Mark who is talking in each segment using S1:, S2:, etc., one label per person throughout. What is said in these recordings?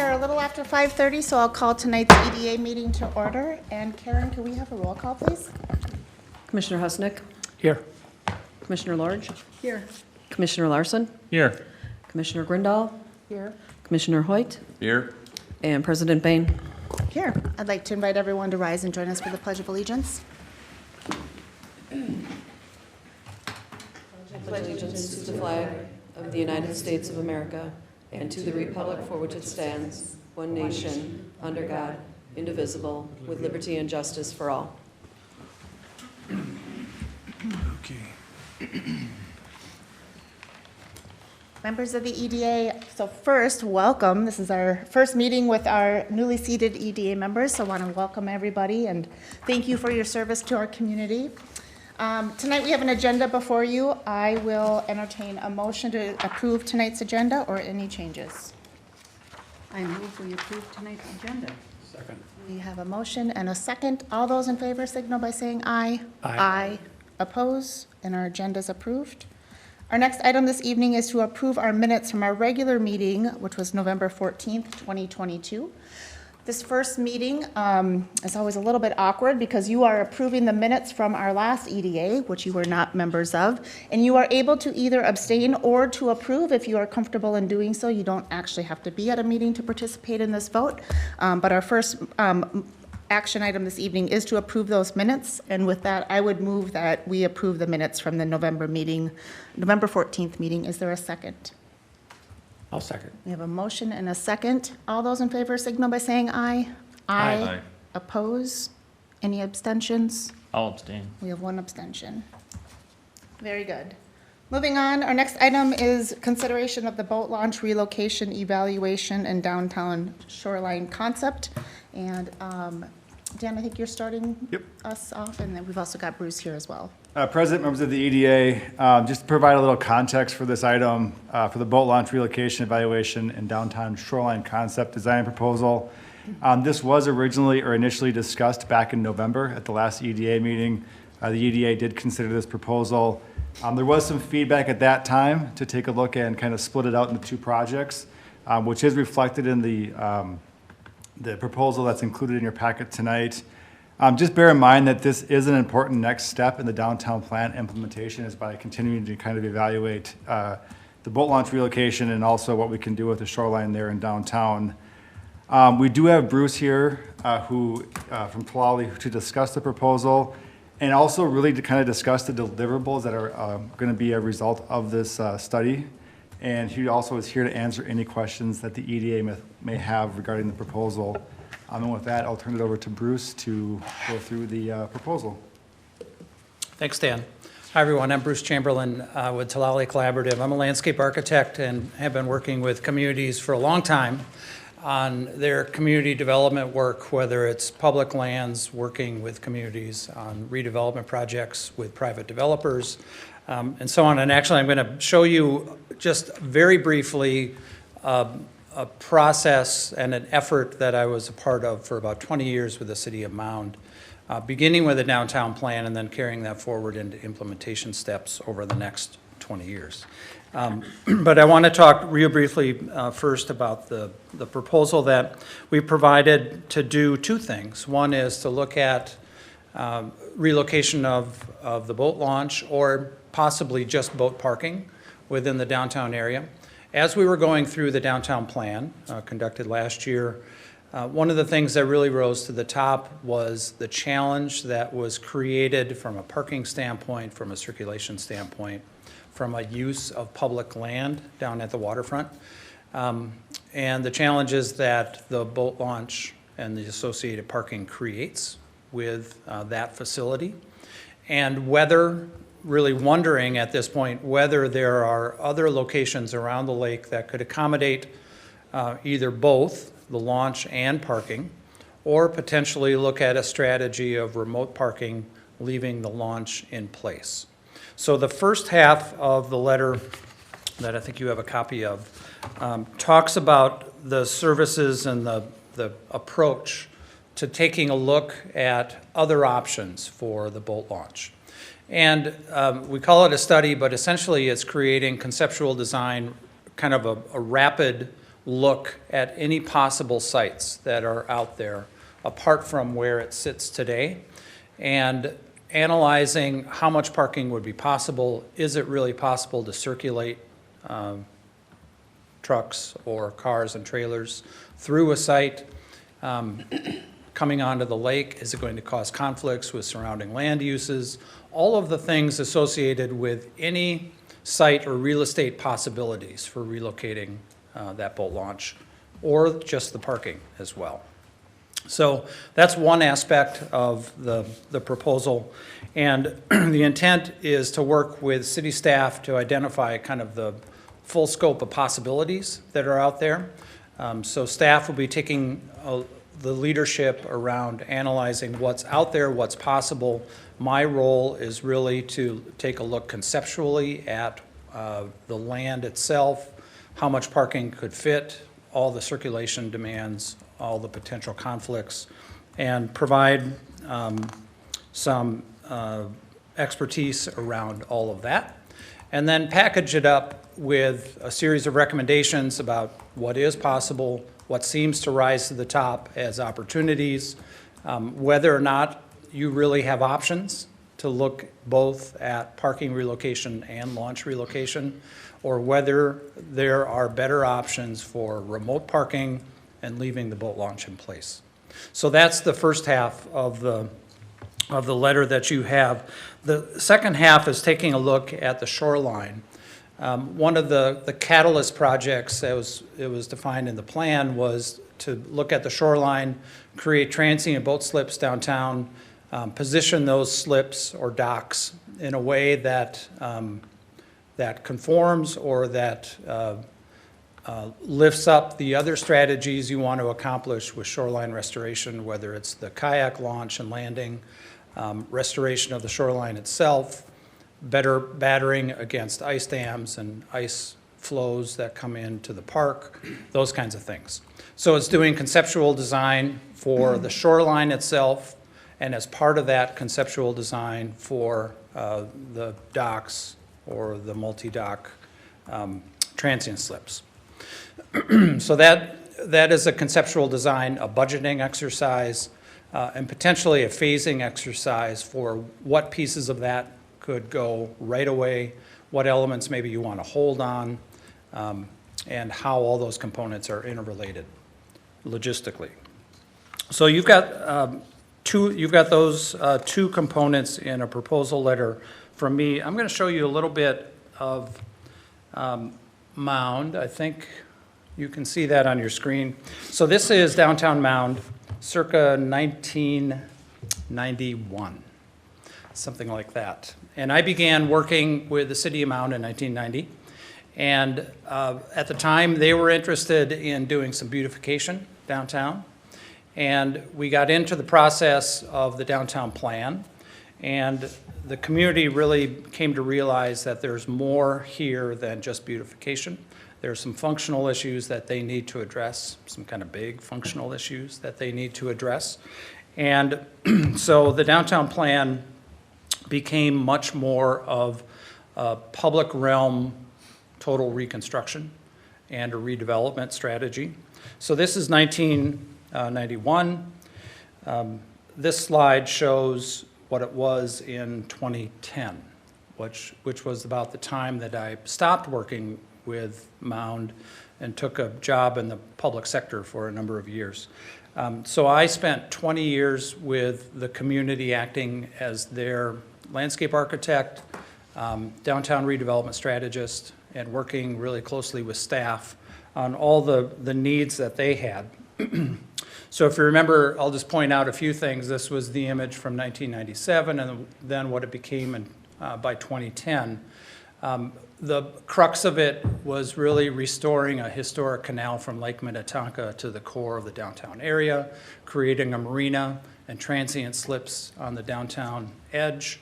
S1: are a little after 5:30, so I'll call tonight's EDA meeting to order. And Karen, can we have a roll call, please?
S2: Commissioner Husnick?
S3: Here.
S2: Commissioner Lorge?
S1: Here.
S2: Commissioner Larson?
S3: Here.
S2: Commissioner Grindal?
S1: Here.
S2: Commissioner Hoyt?
S3: Here.
S2: And President Bain.
S1: Here. I'd like to invite everyone to rise and join us for the Pledge of Allegiance.
S2: Pledge allegiance to the flag of the United States of America and to the republic for which it stands, one nation, under God, indivisible, with liberty and justice for all.
S3: Okay.
S1: Members of the EDA, so first, welcome. This is our first meeting with our newly seated EDA members, so I want to welcome everybody and thank you for your service to our community. Tonight we have an agenda before you. I will entertain a motion to approve tonight's agenda or any changes.
S4: I move we approve tonight's agenda.
S3: Second.
S1: We have a motion and a second. All those in favor signal by saying aye.
S3: Aye.
S1: Oppose, and our agenda is approved. Our next item this evening is to approve our minutes from our regular meeting, which was November 14th, 2022. This first meeting is always a little bit awkward because you are approving the minutes from our last EDA, which you were not members of, and you are able to either abstain or to approve if you are comfortable in doing so. You don't actually have to be at a meeting to participate in this vote, but our first action item this evening is to approve those minutes, and with that, I would move that we approve the minutes from the November 14th meeting. Is there a second?
S3: I'll second.
S1: We have a motion and a second. All those in favor signal by saying aye.
S3: Aye.
S1: Oppose? Any abstentions?
S3: I'll abstain.
S1: We have one abstention. Very good. Moving on, our next item is consideration of the boat launch relocation evaluation and downtown shoreline concept. And Dan, I think you're starting us off, and then we've also got Bruce here as well.
S5: President, members of the EDA, just to provide a little context for this item, for the boat launch relocation evaluation and downtown shoreline concept design proposal. This was originally or initially discussed back in November at the last EDA meeting. The EDA did consider this proposal. There was some feedback at that time to take a look and kind of split it out into two projects, which is reflected in the proposal that's included in your packet tonight. Just bear in mind that this is an important next step in the downtown plan implementation, is by continuing to kind of evaluate the boat launch relocation and also what we can do with the shoreline there in downtown. We do have Bruce here from Tulalip to discuss the proposal and also really to kind of discuss the deliverables that are going to be a result of this study. And he also is here to answer any questions that the EDA may have regarding the proposal. And with that, I'll turn it over to Bruce to go through the proposal.
S6: Thanks, Dan. Hi, everyone. I'm Bruce Chamberlain with Tulalip Collaborative. I'm a landscape architect and have been working with communities for a long time on their community development work, whether it's public lands, working with communities on redevelopment projects with private developers, and so on. And actually, I'm going to show you just very briefly a process and an effort that I was a part of for about 20 years with the City of Mound, beginning with a downtown plan and then carrying that forward into implementation steps over the next 20 years. But I want to talk real briefly first about the proposal that we provided to do two things. One is to look at relocation of the boat launch or possibly just boat parking within the downtown area. As we were going through the downtown plan conducted last year, one of the things that really rose to the top was the challenge that was created from a parking standpoint, from a circulation standpoint, from a use of public land down at the waterfront, and the challenges that the boat launch and the associated parking creates with that facility, and whether, really wondering at this point, whether there are other locations around the lake that could accommodate either both the launch and parking, or potentially look at a strategy of remote parking, leaving the launch in place. So the first half of the letter that I think you have a copy of talks about the services and the approach to taking a look at other options for the boat launch. And we call it a study, but essentially it's creating conceptual design, kind of a rapid look at any possible sites that are out there apart from where it sits today, and analyzing how much parking would be possible. Is it really possible to circulate trucks or cars and trailers through a site? Coming onto the lake, is it going to cause conflicts with surrounding land uses? All of the things associated with any site or real estate possibilities for relocating that boat launch, or just the parking as well. So that's one aspect of the proposal. And the intent is to work with city staff to identify kind of the full scope of possibilities that are out there. So staff will be taking the leadership around analyzing what's out there, what's possible. My role is really to take a look conceptually at the land itself, how much parking could fit, all the circulation demands, all the potential conflicts, and provide some expertise around all of that. And then package it up with a series of recommendations about what is possible, what seems to rise to the top as opportunities, whether or not you really have options to look both at parking relocation and launch relocation, or whether there are better options for remote parking and leaving the boat launch in place. So that's the first half of the letter that you have. The second half is taking a look at the shoreline. One of the catalyst projects that was defined in the plan was to look at the shoreline, create transient boat slips downtown, position those slips or docks in a way that that conforms or that lifts up the other strategies you want to accomplish with shoreline restoration, whether it's the kayak launch and landing, restoration of the shoreline itself, better battering against ice dams and ice flows that come into the park, those kinds of things. So it's doing conceptual design for the shoreline itself, and as part of that conceptual design for the docks or the multi-dock transient slips. So that is a conceptual design, a budgeting exercise, and potentially a phasing exercise for what pieces of that could go right away, what elements maybe you want to hold on, and how all those components are interrelated logistically. So you've got those two components in a proposal letter from me. I'm going to show you a little bit of Mound. I think you can see that on your screen. So this is downtown Mound, circa 1991, something like that. And I began working with the city of Mound in 1990. And at the time, they were interested in doing some beautification downtown. And we got into the process of the downtown plan. And the community really came to realize that there's more here than just beautification. There are some functional issues that they need to address, some kind of big functional issues that they need to address. And so the downtown plan became much more of a public realm total reconstruction and a redevelopment strategy. So this is 1991. This slide shows what it was in 2010, which was about the time that I stopped working with Mound and took a job in the public sector for a number of years. So I spent 20 years with the community acting as their landscape architect, downtown redevelopment strategist, and working really closely with staff on all the needs that they had. So if you remember, I'll just point out a few things. This was the image from 1997 and then what it became by 2010. The crux of it was really restoring a historic canal from Lake Minnetonka to the core of the downtown area, creating a marina and transient slips on the downtown edge,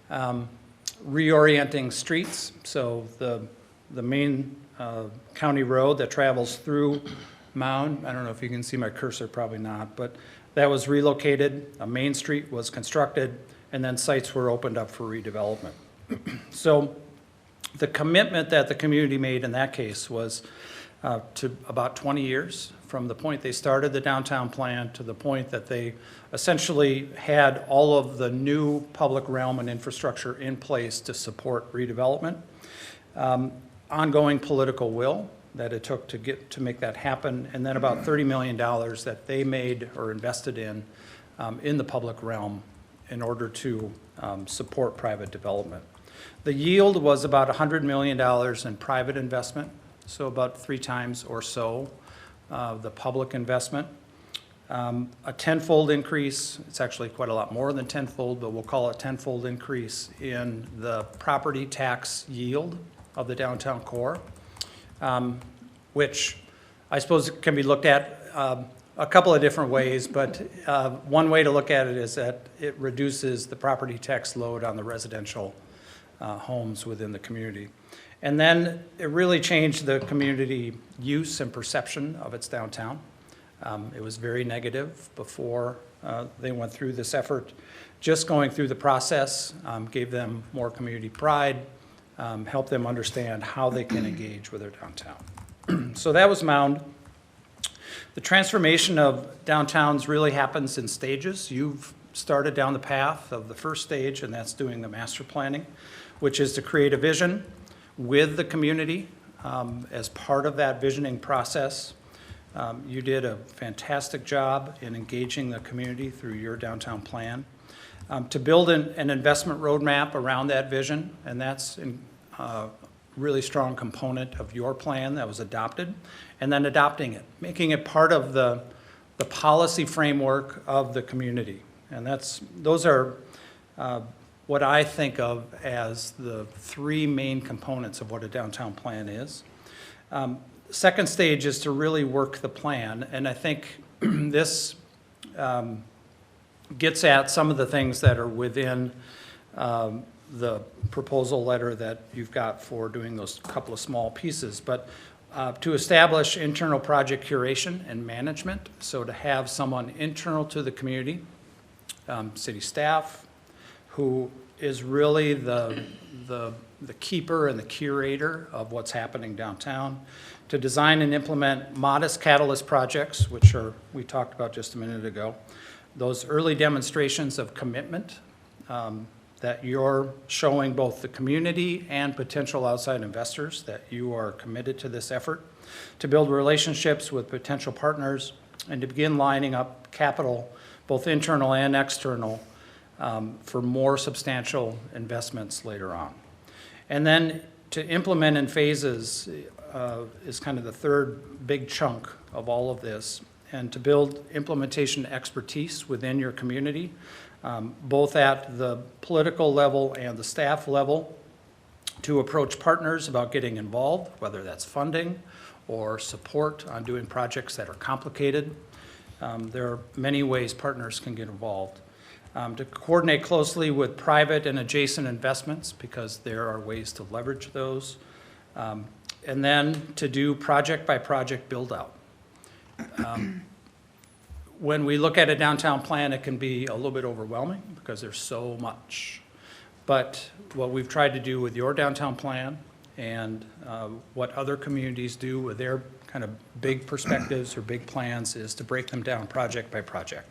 S6: reorienting streets. So the main county road that travels through Mound, I don't know if you can see my cursor, probably not, but that was relocated, a main street was constructed, and then sites were opened up for redevelopment. So the commitment that the community made in that case was to about 20 years from the point they started the downtown plan to the point that they essentially had all of the new public realm and infrastructure in place to support redevelopment. Ongoing political will that it took to make that happen, and then about $30 million that they made or invested in the public realm in order to support private development. The yield was about $100 million in private investment, so about 3 times or so the public investment. A tenfold increase, it's actually quite a lot more than tenfold, but we'll call it tenfold increase in the property tax yield of the downtown core, which I suppose can be looked at a couple of different ways, but one way to look at it is that it reduces the property tax load on the residential homes within the community. And then it really changed the community use and perception of its downtown. It was very negative before they went through this effort. Just going through the process gave them more community pride, helped them understand how they can engage with their downtown. So that was Mound. The transformation of downtowns really happens in stages. You've started down the path of the first stage, and that's doing the master planning, which is to create a vision with the community as part of that visioning process. You did a fantastic job in engaging the community through your downtown plan. To build an investment roadmap around that vision, and that's a really strong component of your plan that was adopted, and then adopting it, making it part of the policy framework of the community. And those are what I think of as the 3 main components of what a downtown plan is. Second stage is to really work the plan, and I think this gets at some of the things that are within the proposal letter that you've got for doing those couple of small pieces. But to establish internal project curation and management, so to have someone internal to the community, city staff, who is really the keeper and the curator of what's happening downtown, to design and implement modest catalyst projects, which we talked about just a minute ago, those early demonstrations of commitment that you're showing both the community and potential outside investors that you are committed to this effort, to build relationships with potential partners, and to begin lining up capital, both internal and external, for more substantial investments later on. And then to implement in phases is kind of the third big chunk of all of this, and to build implementation expertise within your community, both at the political level and the staff level, to approach partners about getting involved, whether that's funding or support on doing projects that are complicated. There are many ways partners can get involved. To coordinate closely with private and adjacent investments, because there are ways to leverage those. And then to do project by project build out. When we look at a downtown plan, it can be a little bit overwhelming because there's so much. But what we've tried to do with your downtown plan and what other communities do with their kind of big perspectives or big plans is to break them down project by project.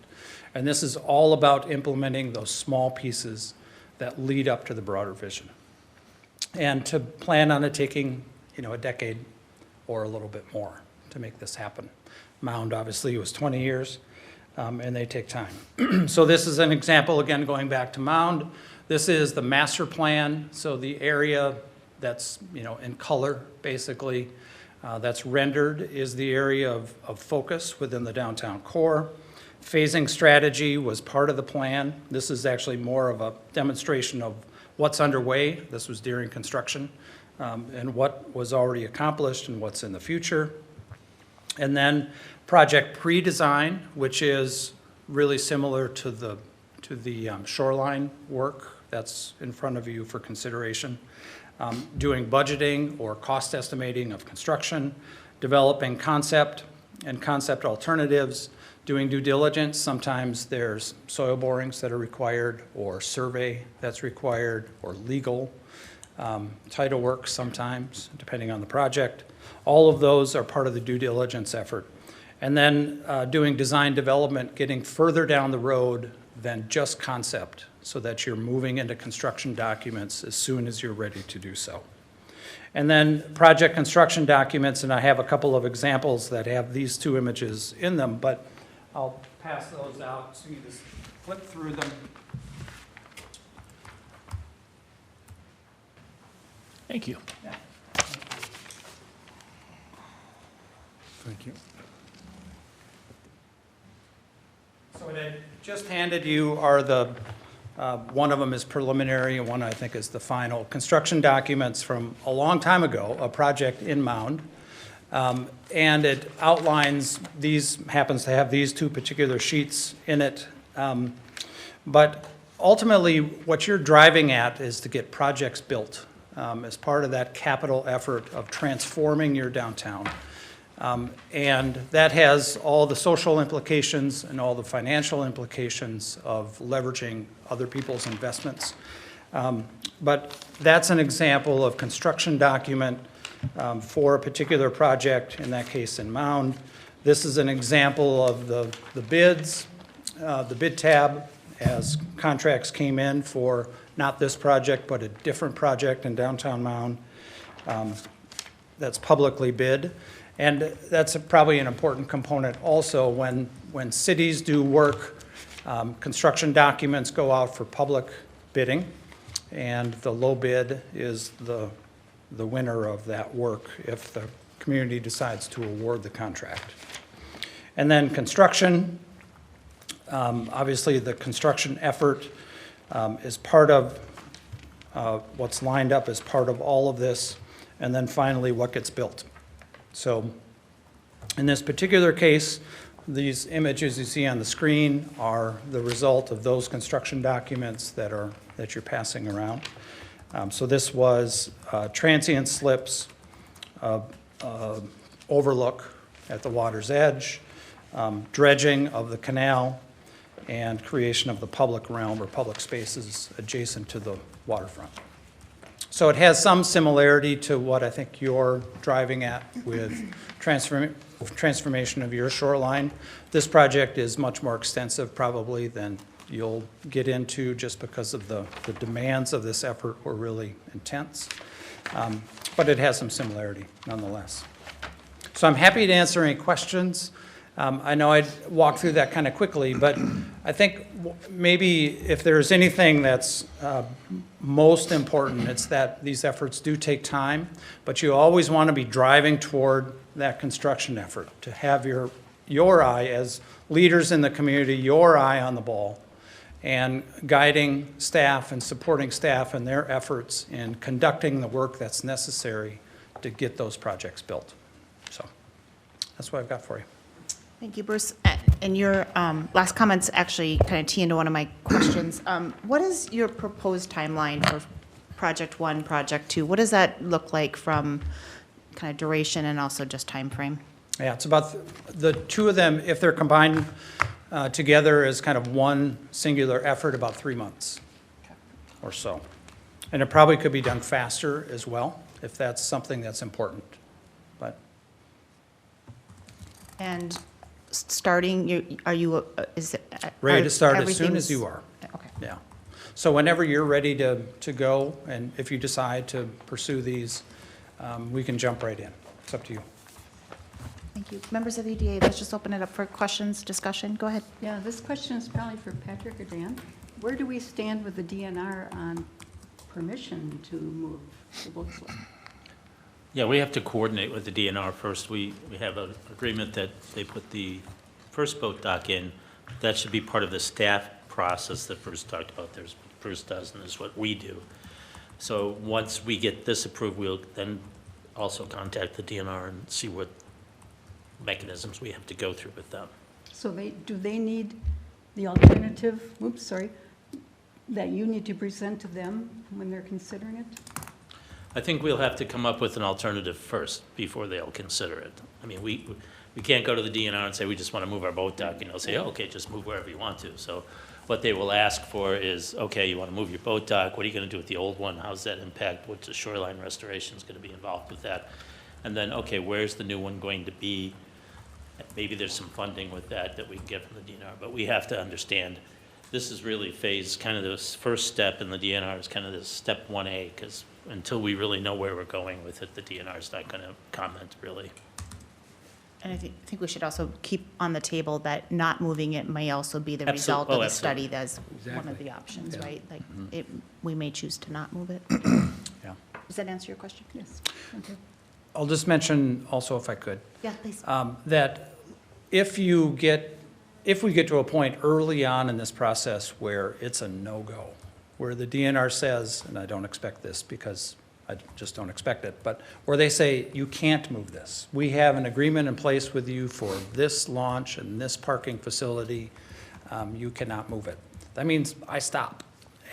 S6: And this is all about implementing those small pieces that lead up to the broader vision. And to plan on it taking, a decade or a little bit more to make this happen. Mound obviously was 20 years, and they take time. So this is an example, again, going back to Mound. This is the master plan, so the area that's, in color, basically, that's rendered is the area of focus within the downtown core. Phasing strategy was part of the plan. This is actually more of a demonstration of what's underway. This was during construction, and what was already accomplished and what's in the future. And then project pre-design, which is really similar to the shoreline work that's in front of you for consideration. Doing budgeting or cost estimating of construction, developing concept and concept alternatives, doing due diligence. Sometimes there's soil borings that are required, or survey that's required, or legal. title work sometimes, depending on the project. All of those are part of the due diligence effort. And then doing design development, getting further down the road than just concept, so that you're moving into construction documents as soon as you're ready to do so. And then project construction documents, and I have a couple of examples that have these two images in them, but I'll pass those out so you just flip through them.
S3: Thank you.
S6: Yeah.
S3: Thank you.
S6: So what I just handed you are the, one of them is preliminary and one I think is the final. Construction documents from a long time ago, a project in Mound. And it outlines, these, happens to have these two particular sheets in it. But ultimately, what you're driving at is to get projects built as part of that capital effort of transforming your downtown. And that has all the social implications and all the financial implications of leveraging other people's investments. But that's an example of construction document for a particular project, in that case in Mound. This is an example of the bids, the bid tab as contracts came in for not this project, but a different project in downtown Mound that's publicly bid. And that's probably an important component also when cities do work, construction documents go out for public bidding, and the low bid is the winner of that work if the community decides to award the contract. And then construction, obviously the construction effort is part of what's lined up as part of all of this, and then finally what gets built. So in this particular case, these images you see on the screen are the result of those construction documents that you're passing around. So this was transient slips, overlook at the water's edge, dredging of the canal, and creation of the public realm or public spaces adjacent to the waterfront. So it has some similarity to what I think you're driving at with transformation of your shoreline. This project is much more extensive probably than you'll get into just because of the demands of this effort were really intense. But it has some similarity nonetheless. So I'm happy to answer any questions. I know I walked through that kind of quickly, but I think maybe if there's anything that's most important, it's that these efforts do take time, but you always want to be driving toward that construction effort, to have your eye as leaders in the community, your eye on the ball, and guiding staff and supporting staff in their efforts in conducting the work that's necessary to get those projects built. So that's what I've got for you.
S1: Thank you, Bruce. And your last comments actually kind of tee into one of my questions. What is your proposed timeline for Project 1, Project 2? What does that look like from kind of duration and also just time frame?
S6: Yeah, it's about the two of them, if they're combined together as kind of one singular effort, about 3 months or so. And it probably could be done faster as well, if that's something that's important. But
S1: And starting, are you, is it?
S6: ready to start as soon
S1: everything's-
S6: as you are.
S1: Okay.
S6: Yeah. So whenever you're ready to go, and if you decide to pursue these, we can jump right in. It's up to you.
S1: Thank you. Members of the EDA, let's just open it up for questions, discussion. Go ahead.
S4: Yeah, this question is probably for Patrick or Dan. Where do we stand with the DNR on permission to move the boat slip?
S7: Yeah, we have to coordinate with the DNR first. We have an agreement that they put the first boat dock in. That should be part of the staff process that Bruce talked about. There's what Bruce does, and this is what we do. So once we get this approved, we'll then also contact the DNR and see what mechanisms we have to go through with them.
S4: So do they need the alternative, that you need to present to them when they're considering it?
S7: I think we'll have to come up with an alternative first before they'll consider it. I mean, we can't go to the DNR and say, we just want to move our boat dock, and they'll say, oh, okay, just move wherever you want to. So what they will ask for is, okay, you want to move your boat dock, what are you going to do with the old one? How's that impact? What's the shoreline restoration is going to be involved with that? And then, okay, where's the new one going to be? Maybe there's some funding with that we can get from the DNR, but we have to understand, this is really phase, kind of this first step in the DNR is kind of this step 1A, because until we really know where we're going with it, the DNR is not going to comment really.
S1: And I think we should also keep on the table that not moving it may also be the result
S7: Oh,
S1: of the
S7: absolutely.
S1: study. That's one of the options, right? Like, we may choose to not move it.
S5: Yeah.
S1: Does that answer your question?
S4: Yes, thank you.
S6: I'll just mention also, if I could,
S1: Yeah, please.
S6: that if we get to a point early on in this process where it's a no-go, where the DNR says, and I don't expect this because I just don't expect it, but where they say, you can't move this. We have an agreement in place with you for this launch and this parking facility. You cannot move it. That means I stop.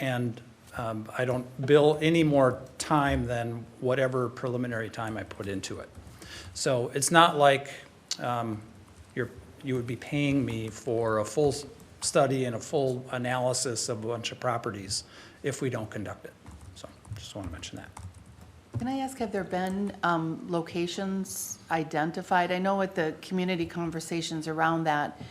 S6: And I don't bill any more time than whatever preliminary time I put into it. So it's not like you would be paying me for a full study and a full analysis of a bunch of properties if we don't conduct it. So just want to mention that.
S8: Can I ask, have there been locations identified? I know at the community conversations around that,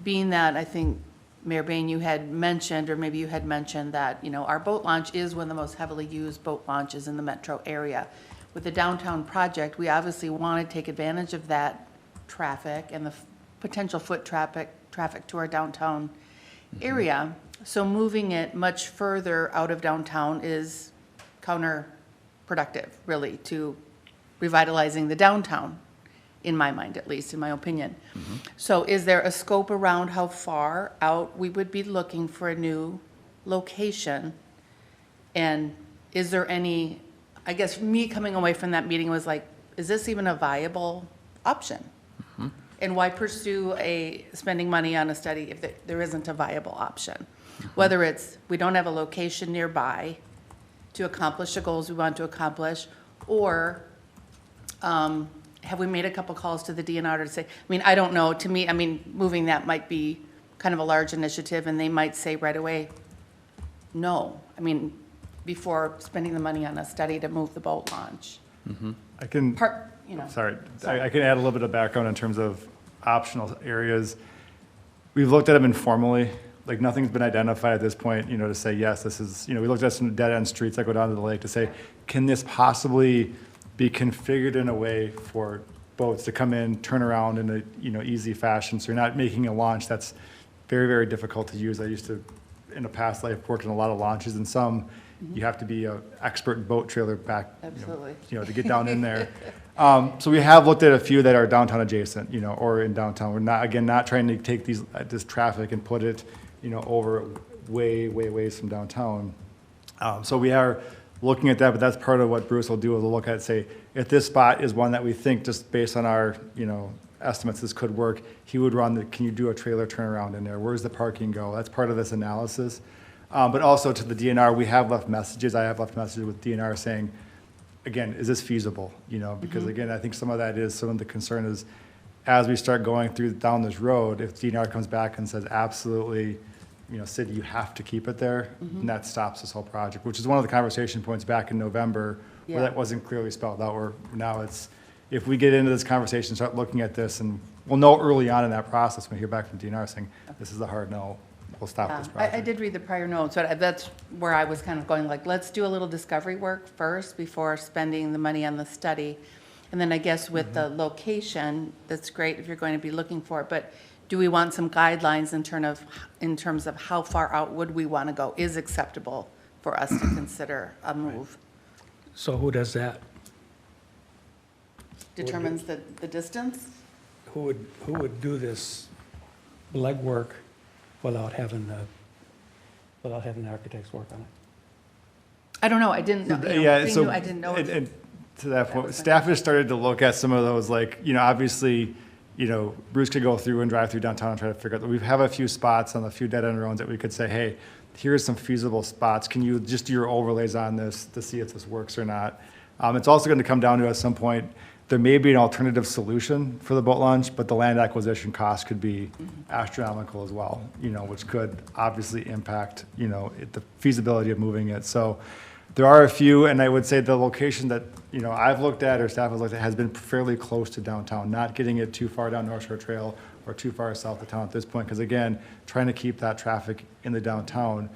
S8: being that I think, Mayor Bain, you had mentioned, or maybe you had mentioned that, you know, our boat launch is one of the most heavily used boat launches in the metro area. With the downtown project, we obviously want to take advantage of that traffic and the potential foot traffic to our downtown area. So moving it much further out of downtown is counterproductive, really, to revitalizing the downtown, in my mind, at least, in my opinion. So is there a scope around how far out we would be looking for a new location? And is there any, I guess me coming away from that meeting was like, is this even a viable option? And why pursue spending money on a study if there isn't a viable option? Whether it's, we don't have a location nearby to accomplish the goals we want to accomplish, or have we made a couple calls to the DNR to say, I mean, I don't know, to me, I mean, moving that might be kind of a large initiative, and they might say right away, no. I mean, before spending the money on a study to move the boat launch.
S5: I can.
S8: You know.
S5: Sorry, I can add a little bit of background in terms of optional areas. We've looked at them informally, like nothing's been identified at this point, you know, to say, yes, this is, you know, we looked at some dead-end streets that go down to the lake to say, can this possibly be configured in a way for boats to come in, turn around in a, you know, easy fashion, so you're not making a launch that's very, very difficult to use. I used to, in a past life, worked in a lot of launches, and some, you have to be an expert boat trailer back,
S8: Absolutely.
S5: you know, to get down in there. So we have looked at a few that are downtown adjacent, you know, or in downtown. We're not, again, not trying to take this traffic and put it, you know, over ways from downtown. So we are looking at that, but that's part of what Bruce will do, is we'll look at, say, if this spot is one that we think, just based on our, you know, estimates, this could work, he would run can you do a trailer turnaround in there? Where's the parking go? That's part of this analysis. But also to the DNR, we have left messages. I have left messages with DNR saying, again, is this feasible? You know, because again, I think some of that is, some of the concern is, as we start going down this road, if DNR comes back and says, absolutely, you know, city, you have to keep it there, and that stops this whole project, which is one of the conversation points back in November, where
S8: Yeah.
S5: that wasn't clearly spelled out, where now it's, if we get into this conversation, start looking at this, and we'll know early on in that process, when we hear back from DNR saying, this is a hard no, we'll stop this
S8: I
S5: project.
S8: did read the prior notes, but that's where I was kind of going, like, let's do a little discovery work first before spending the money on the study. And then I guess with the location, that's great if you're going to be looking for it, but do we want some guidelines in terms of how far out would we want to go, is acceptable for us to consider a move?
S3: So who does that?
S8: Determines the distance?
S3: Who would do this legwork without having the architects work on it?
S8: I don't know, I didn't know, you know,
S5: Yeah,
S8: being
S5: so,
S8: new, I didn't know.
S5: and to that point,
S8: was my
S5: staff has started to look at some of those, like, you know, obviously, you know, Bruce could go through and drive through downtown and try to figure out, we have a few spots on a few dead-end roads that we could say, hey, here's some feasible spots, can you just do your overlays on this to see if this works or not? It's also gonna come down to, at some point, there may be an alternative solution for the boat launch, but the land acquisition cost could be astronomical as well, which could obviously impact, the feasibility of moving it. So there are a few, and I would say the location that, I've looked at or staff has looked at has been fairly close to downtown, not getting it too far down North Shore Trail or too far south of town at this point, because again, trying to keep that traffic in the downtown.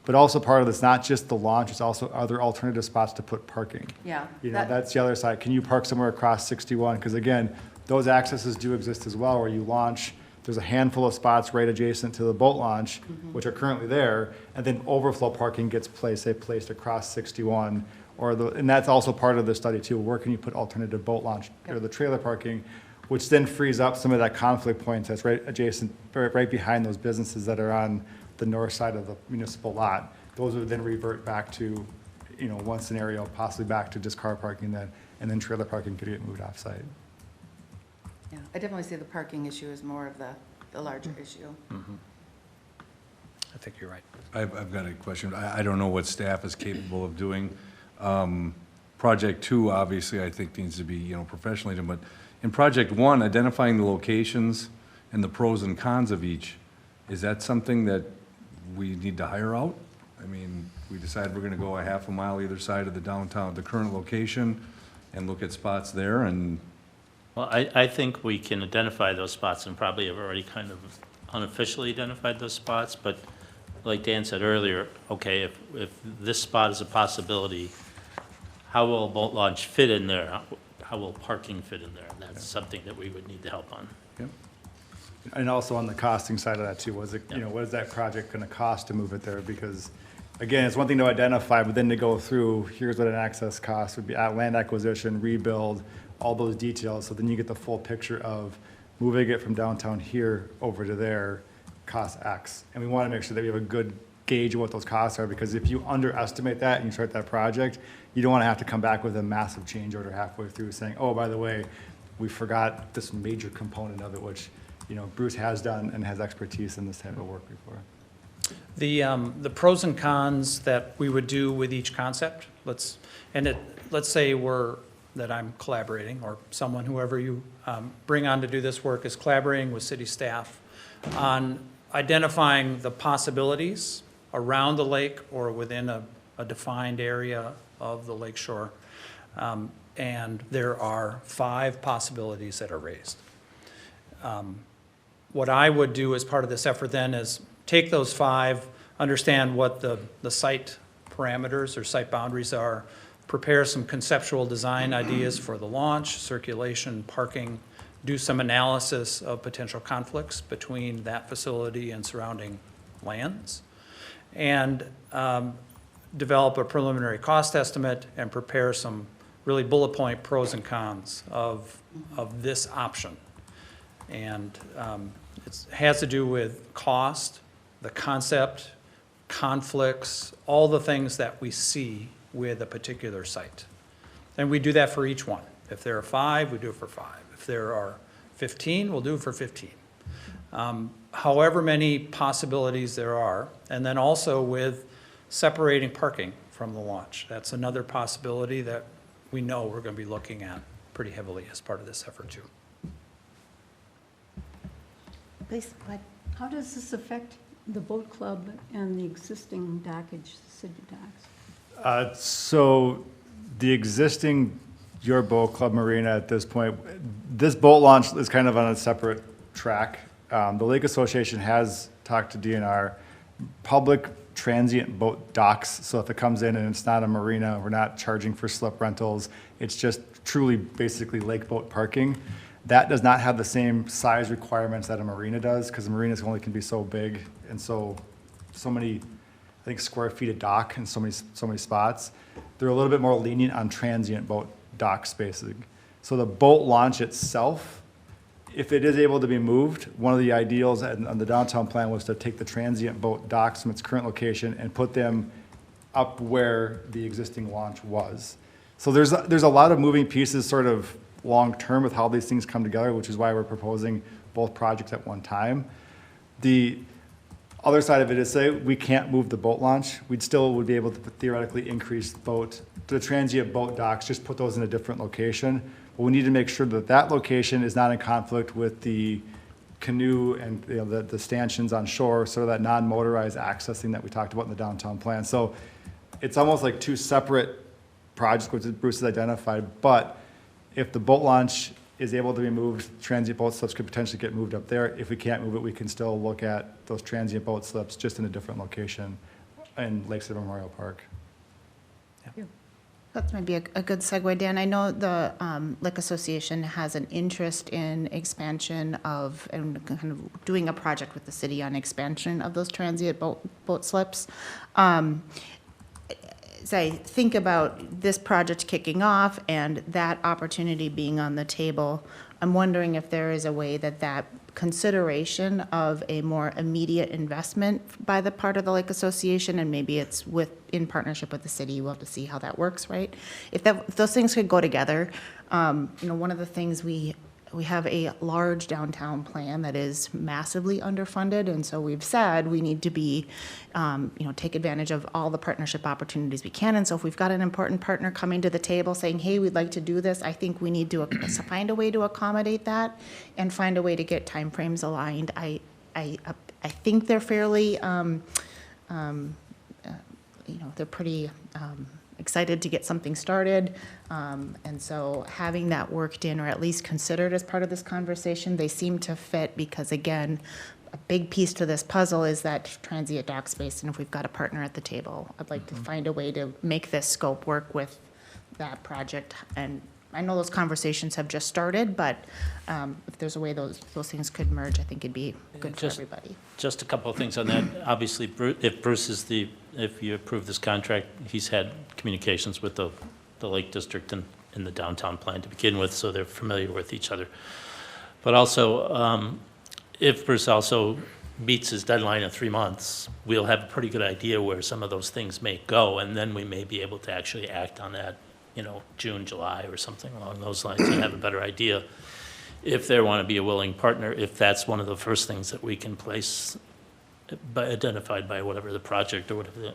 S5: But also part of this, not just the launch, it's also other alternative spots to put parking.
S8: Yeah.
S5: That's the other side. Can you park somewhere across 61? Because again, those accesses do exist as well, where you launch, there's a handful of spots right adjacent to the boat launch, which are currently there, and then overflow parking gets placed across 61. And that's also part of the study too. Where can you put alternative boat launch or the trailer parking, which then frees up some of that conflict points that's right adjacent, right behind those businesses that are on the north side of the municipal lot. Those would then revert back to, one scenario, possibly back to just car parking then, and then trailer parking could get moved off-site.
S8: Yeah, I definitely see the parking issue as more of the larger issue.
S6: I think you're right.
S9: I've got a question. I don't know what staff is capable of doing. Project 2, obviously, I think needs to be, professionally done, but in Project 1, identifying the locations and the pros and cons of each, is that something that we need to hire out? I mean, we decide we're gonna go a half a mile either side of the downtown, the current location, and look at spots there, and
S7: Well, I think we can identify those spots and probably have already kind of unofficially identified those spots, but like Dan said earlier, okay, if this spot is a possibility, how will a boat launch fit in there? How will parking fit in there? And that's something that we would need to help on.
S5: And also on the costing side of that too, what is that project gonna cost to move it there? Because again, it's one thing to identify, but then to go through, here's what an access cost would be, land acquisition, rebuild, all those details. So then you get the full picture of moving it from downtown here over to there, cost X. And we wanna make sure that we have a good gauge of what those costs are, because if you underestimate that and you start that project, you don't wanna have to come back with a massive change order halfway through saying, oh, by the way, we forgot this major component of it, which Bruce has done and has expertise in this type of work before.
S6: The pros and cons that we would do with each concept, let's say that I'm collaborating, or someone, whoever you bring on to do this work is collaborating with city staff on identifying the possibilities around the lake or within a defined area of the lake shore. And there are 5 possibilities that are raised. What I would do as part of this effort then is take those 5, understand what the site parameters or site boundaries are, prepare some conceptual design ideas for the launch, circulation, parking, do some analysis of potential conflicts between that facility and surrounding lands, and develop a preliminary cost estimate and prepare some really bullet point pros and cons of this option. And it has to do with cost, the concept, conflicts, all the things that we see with a particular site. And we do that for each one. If there are 5, we do it for 5. If there are 15, we'll do it for 15. However many possibilities there are, and then also with separating parking from the launch. That's another possibility that we know we're going to be looking at pretty heavily as part of this effort too.
S1: Please, go ahead.
S4: How does this affect the boat club and the existing dockage, city docks?
S5: So the existing Your Boat Club Marina at this point, this boat launch is kind of on a separate track. The Lake Association has talked to DNR. Public transient boat docks, so if it comes in and it's not a marina, we're not charging for slip rentals, it's just truly basically lake boat parking. That does not have the same size requirements that a marina does, because the marinas only can be so big and so many, I think, square feet of dock and so many spots. They're a little bit more lenient on transient boat dock spacing. So the boat launch itself, if it is able to be moved, one of the ideals on the downtown plan was to take the transient boat docks from its current location and put them up where the existing launch was. So there's a lot of moving pieces sort of long-term with how these things come together, which is why we're proposing both projects at one time. The other side of it is, say we can't move the boat launch, we'd still would be able to theoretically increase the transient boat docks, just put those in a different location. But we need to make sure that that location is not in conflict with the canoe and, you know, the stanchions on shore, sort of that non-motorized accessing that we talked about in the downtown plan. So it's almost like two separate projects, which Bruce has identified, but if the boat launch is able to be moved, transient boat slips could potentially get moved up there. If we can't move it, we can still look at those transient boat slips just in a different location in Lakeside Memorial Park.
S1: That might be a good segue, Dan. I know the Lake Association has an interest in expansion of, and kind of doing a project with the city on expansion of those transient boat slips. As I think about this project kicking off and that opportunity being on the table, I'm wondering if there is a way that consideration of a more immediate investment by the part of the Lake Association, and maybe it's in partnership with the city, we'll have to see how that works, right? If those things could go together, one of the things we have a large downtown plan that is massively underfunded, and so we've said we need to be, take advantage of all the partnership opportunities we can. And so if we've got an important partner coming to the table saying, hey, we'd like to do this, I think we need to find a way to accommodate that and find a way to get timeframes aligned. I think they're fairly, they're pretty excited to get something started. And so having that worked in, or at least considered as part of this conversation, they seem to fit because, again, a big piece to this puzzle is that transient dock space. And if we've got a partner at the table, I'd like to find a way to make this scope work with that project. And I know those conversations have just started, but if there's a way those things could merge, I think it'd be good for everybody.
S7: Just a couple of things on that. Obviously, if Bruce is if you approve this contract, he's had communications with the Lake District and the downtown plan to begin with, so they're familiar with each other. But also, if Bruce also meets his deadline of 3 months, we'll have a pretty good idea where some of those things may go, and then we may be able to actually act on that, June, July, or something along those lines, and have a better idea if they want to be a willing partner, if that's one of the first things that we can place, identified by whatever the project or whatever the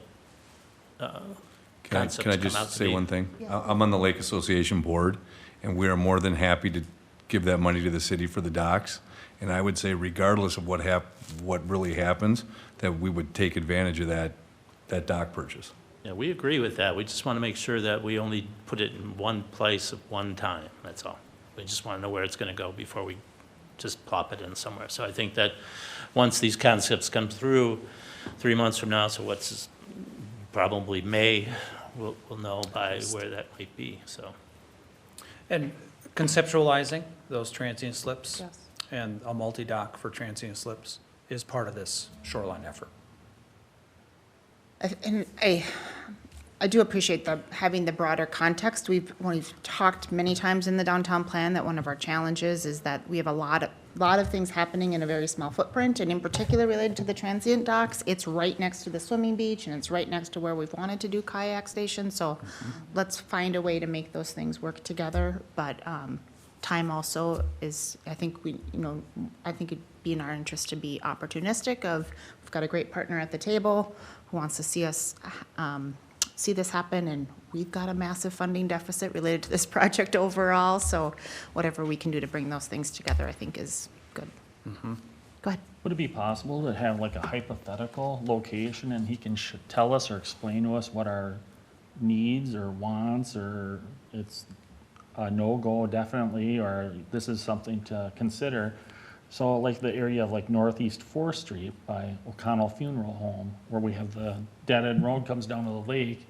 S7: concepts
S9: Can I
S7: come out
S9: just
S7: to
S9: say
S7: be.
S9: one thing? I'm on the Lake Association board, and we are more than happy to give that money to the city for the docks. And I would say regardless of what really happens, that we would take advantage of that dock purchase.
S7: Yeah, we agree with that. We just want to make sure that we only put it in one place at one time, that's all. We just want to know where it's going to go before we just plop it in somewhere. So I think that once these concepts come through 3 months from now, so what's probably May, we'll know by where that might be, so.
S6: And conceptualizing those transient slips
S1: Yes.
S6: and a multi-dock for transient slips is part of this shoreline effort.
S1: And I do appreciate having the broader context. We've talked many times in the downtown plan that one of our challenges is that we have a lot of things happening in a very small footprint, and in particular related to the transient docks, it's right next to the swimming beach, and it's right next to where we've wanted to do kayak stations, so let's find a way to make those things work together, but time also is, I think it'd be in our interest to be opportunistic of, we've got a great partner at the table who wants to see us see this happen, and we've got a massive funding deficit related to this project overall, so whatever we can do to bring those things together, I think is good. Go ahead.
S10: Would it be possible to have like a hypothetical location and he can tell us or explain to us what our needs or wants, or it's a no-go definitely, or this is something to consider? So like the area of like Northeast 4th Street by O'Connell Funeral Home, where we have the dead-end road comes down to the lake.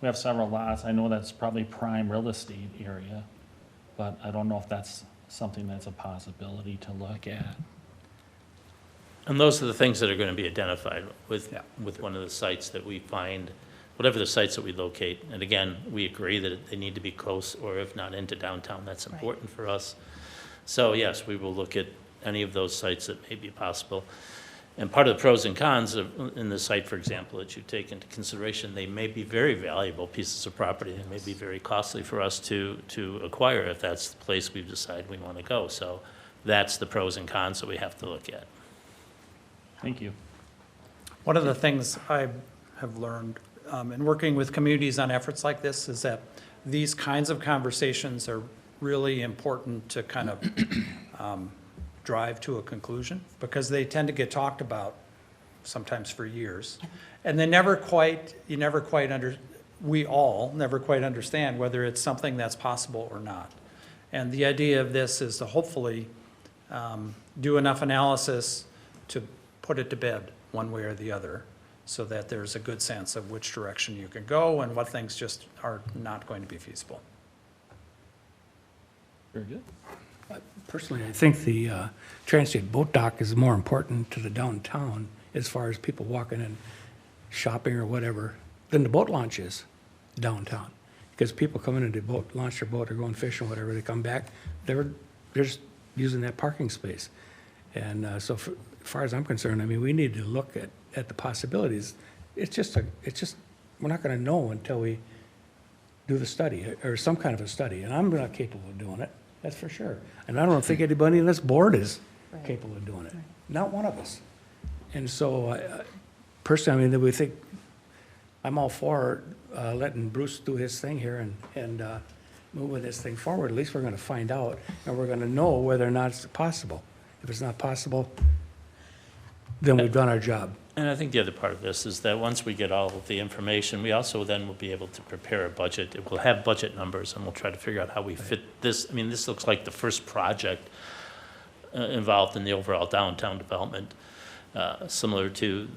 S10: We have several lots. I know that's probably prime real estate area, but I don't know if that's something that's a possibility to look at.
S7: And those are the things that are going to be identified with one of the sites that we find, whatever the sites that we locate. And again, we agree that they need to be close, or if not into downtown, that's important for us. So yes, we will look at any of those sites that may be possible. And part of the pros and cons in the site, for example, that you take into consideration, they may be very valuable pieces of property. They may be very costly for us to acquire if that's the place we've decided we want to go. So that's the pros and cons that we have to look at.
S10: Thank you.
S6: One of the things I have learned in working with communities on efforts like this is that these kinds of conversations are really important to kind of drive to a conclusion, because they tend to get talked about sometimes for years. And they never quite, we all never quite understand whether it's something that's possible or not. And the idea of this is to hopefully do enough analysis to put it to bed one way or the other, so that there's a good sense of which direction you can go and what things just are not going to be feasible.
S10: Very good.
S3: Personally, I think the Transit Boat Dock is more important to the downtown as far as people walking in, shopping or whatever, than the boat launch is downtown. Because people coming in to boat, launch their boat or going fishing, whatever, they come back, they're just using that parking space. And so as far as I'm concerned, I mean, we need to look at the possibilities. It's just, we're not gonna know until we do the study, or some kind of a study, and I'm not capable of doing it, that's for sure. And I don't think anybody in this board is capable of doing it, not one of us. And so, personally, I mean, we think, I'm all for letting Bruce do his thing here and moving this thing forward. At least we're gonna find out, and we're gonna know whether or not it's possible. If it's not possible, then we've done our job.
S7: And I think the other part of this is that once we get all of the information, we also then will be able to prepare a budget. It will have budget numbers, and we'll try to figure out how we fit this. I mean, this looks like the first project involved in the overall downtown development, similar to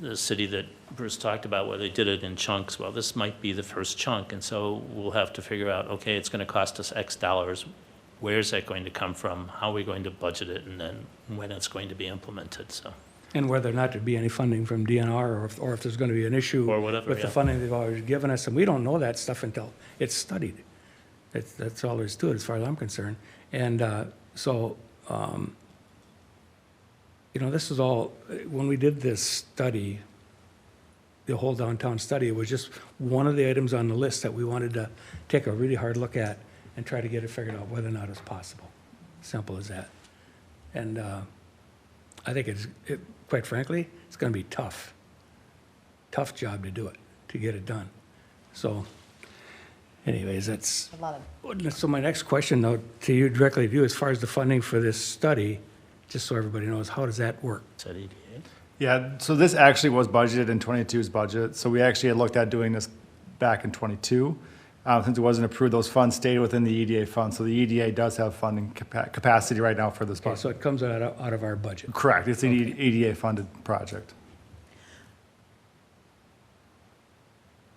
S7: the city that Bruce talked about, where they did it in chunks. Well, this might be the first chunk, and so we'll have to figure out, okay, it's going to cost us X dollars. Where's that going to come from? How are we going to budget it, and then when it's going to be implemented, so.
S3: And whether or not there'd be any funding from DNR, or if there's gonna be an issue
S7: Or whatever,
S3: with the
S7: yeah.
S3: funding they've always given us, and we don't know that stuff until it's studied. That's all there is to it, as far as I'm concerned. And this is all, when we did this study, the whole downtown study, it was just one of the items on the list that we wanted to take a really hard look at and try to get it figured out whether or not it's possible. Simple as that. And I think quite frankly, it's gonna be tough job to do it, to get it done. So anyways, that's, so my next question though, to you, directly to you, as far as the funding for this study, just so everybody knows, how does that work?
S7: Is that EDA?
S5: Yeah, so this actually was budgeted in 22's budget. So we actually had looked at doing this back in 22. Since it wasn't approved, those funds stayed within the EDA fund. So the EDA does have funding capacity right now for this
S3: Okay,
S5: budget.
S3: so it comes out of our budget.
S5: Correct, it's an EDA funded project.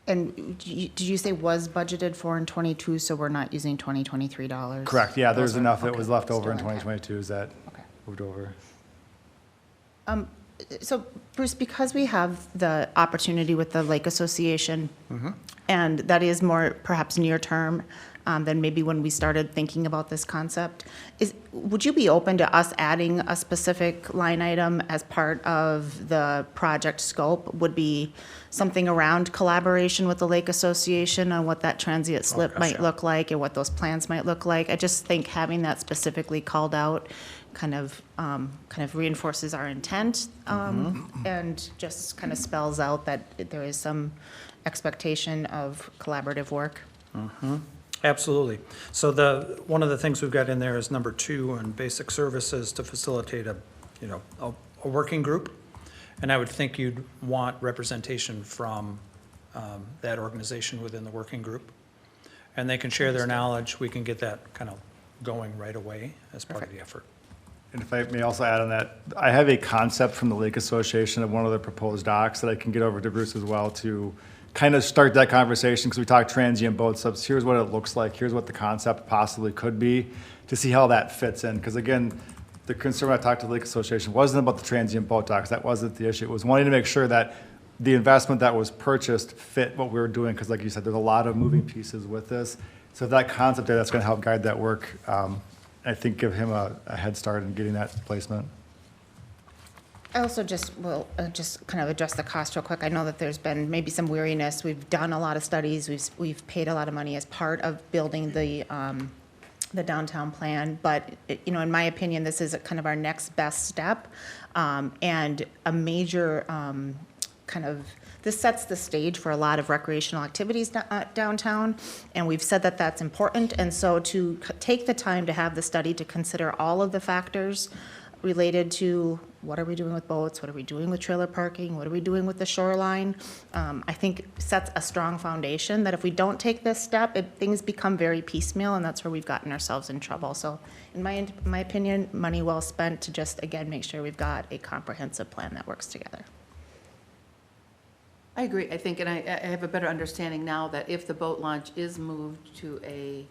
S1: And did you say was budgeted for in '22, so we're not using 2023 dollars?
S5: Correct, yeah, there's
S1: Those are-
S5: enough that
S1: okay,
S5: was left over in
S1: still intact.
S5: 2022 that
S1: Okay.
S5: moved over.
S1: So Bruce, because we have the opportunity with the Lake Association, and that is more perhaps near-term than maybe when we started thinking about this concept, would you be open to us adding a specific line item as part of the project scope? Would be something around collaboration with the Lake Association on what that transient slip might look like, and what those plans might look like? I just think having that specifically called out kind of reinforces our intent, and just kind of spells out that there is some expectation of collaborative work.
S6: Absolutely. So one of the things we've got in there is number 2 on basic services to facilitate a working group. And I would think you'd want representation from that organization within the working group. And they can share their knowledge. We can get that kind of going right away as part of the effort.
S5: And if I may also add on that, I have a concept from the Lake Association of one of the proposed docks that I can get over to Bruce as well to kind of start that conversation, because we talked transient boat subs. Here's what it looks like. Here's what the concept possibly could be, to see how that fits in. Because again, the concern when I talked to the Lake Association wasn't about the transient boat docks. That wasn't the issue. It was wanting to make sure that the investment that was purchased fit what we were doing. Because like you said, there's a lot of moving pieces with this. So that concept there, that's going to help guide that work. I think give him a head start in getting that placement.
S1: I also just will just kind of address the cost real quick. I know that there's been maybe some weariness. We've done a lot of studies. We've paid a lot of money as part of building the downtown plan. But in my opinion, this is kind of our next best step, and a major this sets the stage for a lot of recreational activities downtown, and we've said that that's important. And so to take the time to have the study to consider all of the factors related to what are we doing with boats, what are we doing with trailer parking, what are we doing with the shoreline, I think sets a strong foundation that if we don't take this step, things become very piecemeal, and that's where we've gotten ourselves in trouble. So in my opinion, money well spent to just, again, make sure we've got a comprehensive plan that works together.
S8: I agree, I think, and I have a better understanding now that if the boat launch is moved to a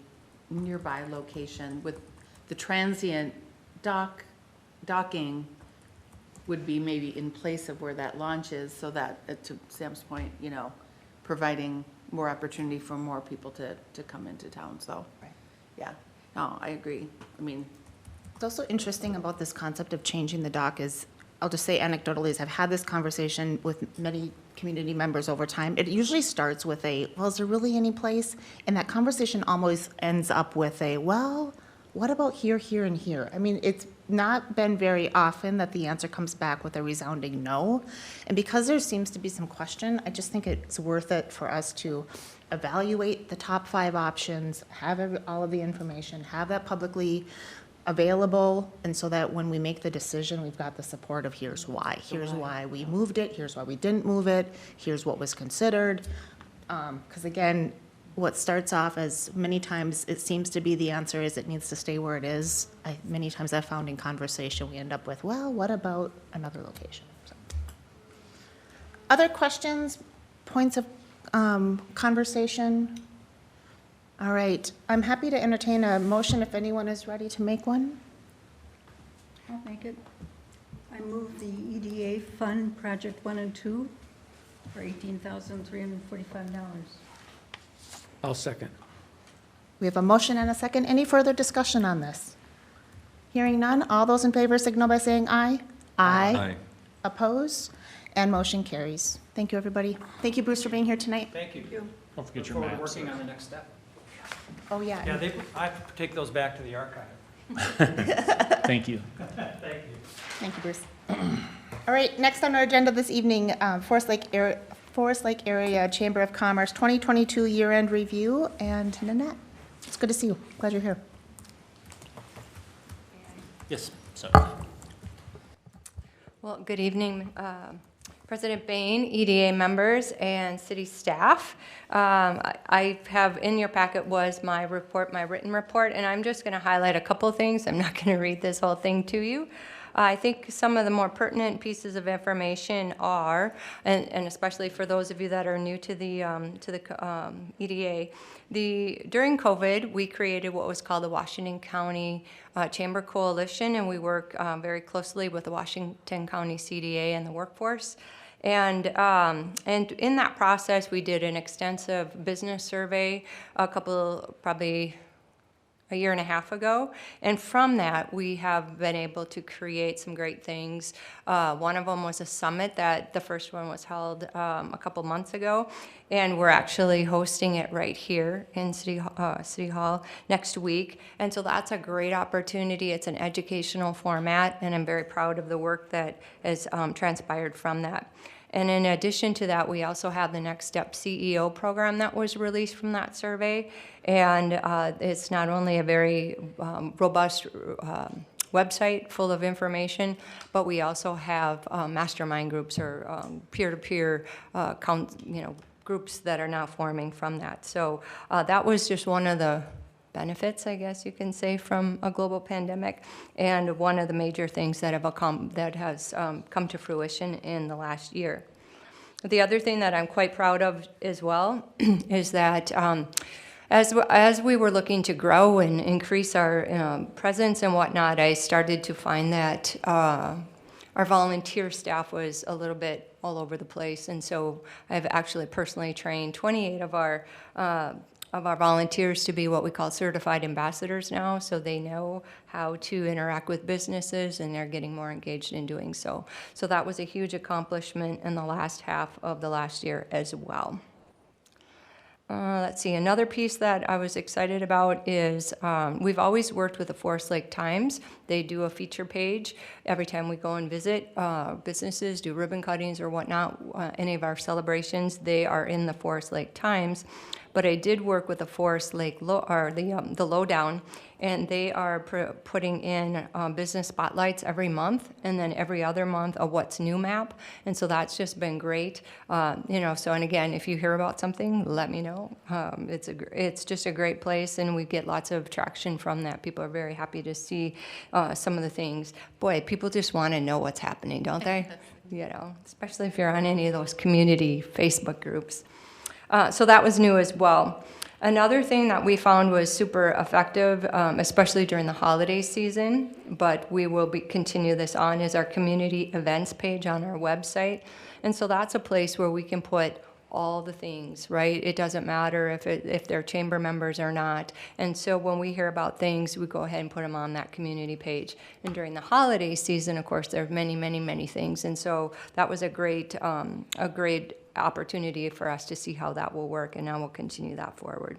S8: nearby location with the transient docking would be maybe in place of where that launch is, so that, to Sam's point, you know, providing more opportunity for more people to come into town, so.
S1: Right.
S8: Yeah, no, I agree. I mean,
S1: What's also interesting about this concept of changing the dock is, I'll just say anecdotally, is I've had this conversation with many community members over time. It usually starts with well, is there really any place? And that conversation almost ends up with well, what about here, here, and here? I mean, it's not been very often that the answer comes back with a resounding no. And because there seems to be some question, I just think it's worth it for us to evaluate the top 5 options, have all of the information, have that publicly available, and so that when we make the decision, we've got the support of here's why. Here's why we moved it, here's why we didn't move it, here's what was considered. Because again, what starts off as many times it seems to be the answer is it needs to stay where it is. Many times I've found in conversation we end up with, well, what about another location? So. Other questions, points of conversation? All right, I'm happy to entertain a motion if anyone is ready to make one.
S4: I'll make it. I move the EDA Fund Project 1 and 2 for $18,345.
S3: I'll second.
S1: We have a motion and a second. Any further discussion on this? Hearing none, all those in favor signal by saying aye.
S9: Aye.
S1: Oppose? And motion carries. Thank you, everybody. Thank you, Bruce, for being here tonight.
S6: Thank you.
S10: Don't forget your
S6: Forward
S10: maps.
S6: working on the next step.
S1: Oh, yeah.
S6: Yeah, I have to take those back to the archive.
S10: Thank you.
S6: Thank you.
S1: Thank you, Bruce. All right, next on our agenda this evening, Forest Lake Area Chamber of Commerce 2022 year-end review. And Nanette, it's good to see you. Glad you're here.
S7: Yes, sorry.
S11: Well, good evening, President Bain, EDA members, and city staff. I have in your packet was my report, my written report, and I'm just going to highlight a couple things. I'm not going to read this whole thing to you. I think some of the more pertinent pieces of information are, and especially for those of you that are new to the EDA, during COVID, we created what was called the Washington County Chamber Coalition, and we work very closely with the Washington County CDA and the workforce. And in that process, we did an extensive business survey probably a year and a half ago. And from that, we have been able to create some great things. One of them was a summit that the first one was held a couple months ago. And we're actually hosting it right here in City Hall next week. And so that's a great opportunity. It's an educational format, and I'm very proud of the work that has transpired from that. And in addition to that, we also have the Next Step CEO program that was released from that survey. And it's not only a very robust website full of information, but we also have mastermind groups or peer-to-peer groups that are now forming from that. So that was just one of the benefits, I guess you can say, from a global pandemic, and one of the major things that has come to fruition in the last year. The other thing that I'm quite proud of as well is that as we were looking to grow and increase our presence and whatnot, I started to find that our volunteer staff was a little bit all over the place, and so I've actually personally trained 28 of our volunteers to be what we call certified ambassadors now, so they know how to interact with businesses, and they're getting more engaged in doing so. So that was a huge accomplishment in the last half of the last year as well. Let's see, another piece that I was excited about is we've always worked with the Forest Lake Times. They do a feature page every time we go and visit businesses, do ribbon cuttings or whatnot, any of our celebrations, they are in the Forest Lake Times. But I did work with the Forest Lake, the Lowdown, and they are putting in business spotlights every month, and then every other month a what's new map, and so that's just been great. So and again, if you hear about something, let me know. It's just a great place, and we get lots of traction from that. People are very happy to see some of the things. Boy, people just want to know what's happening, don't they? Especially if you're on any of those community Facebook groups. So that was new as well. Another thing that we found was super effective, especially during the holiday season, but we will continue this on, is our community events page on our website. And so that's a place where we can put all the things, right? It doesn't matter if they're chamber members or not. And so when we hear about things, we go ahead and put them on that community page. And during the holiday season, of course, there are many, many, many things. And so that was a great opportunity for us to see how that will work, and now we'll continue that forward.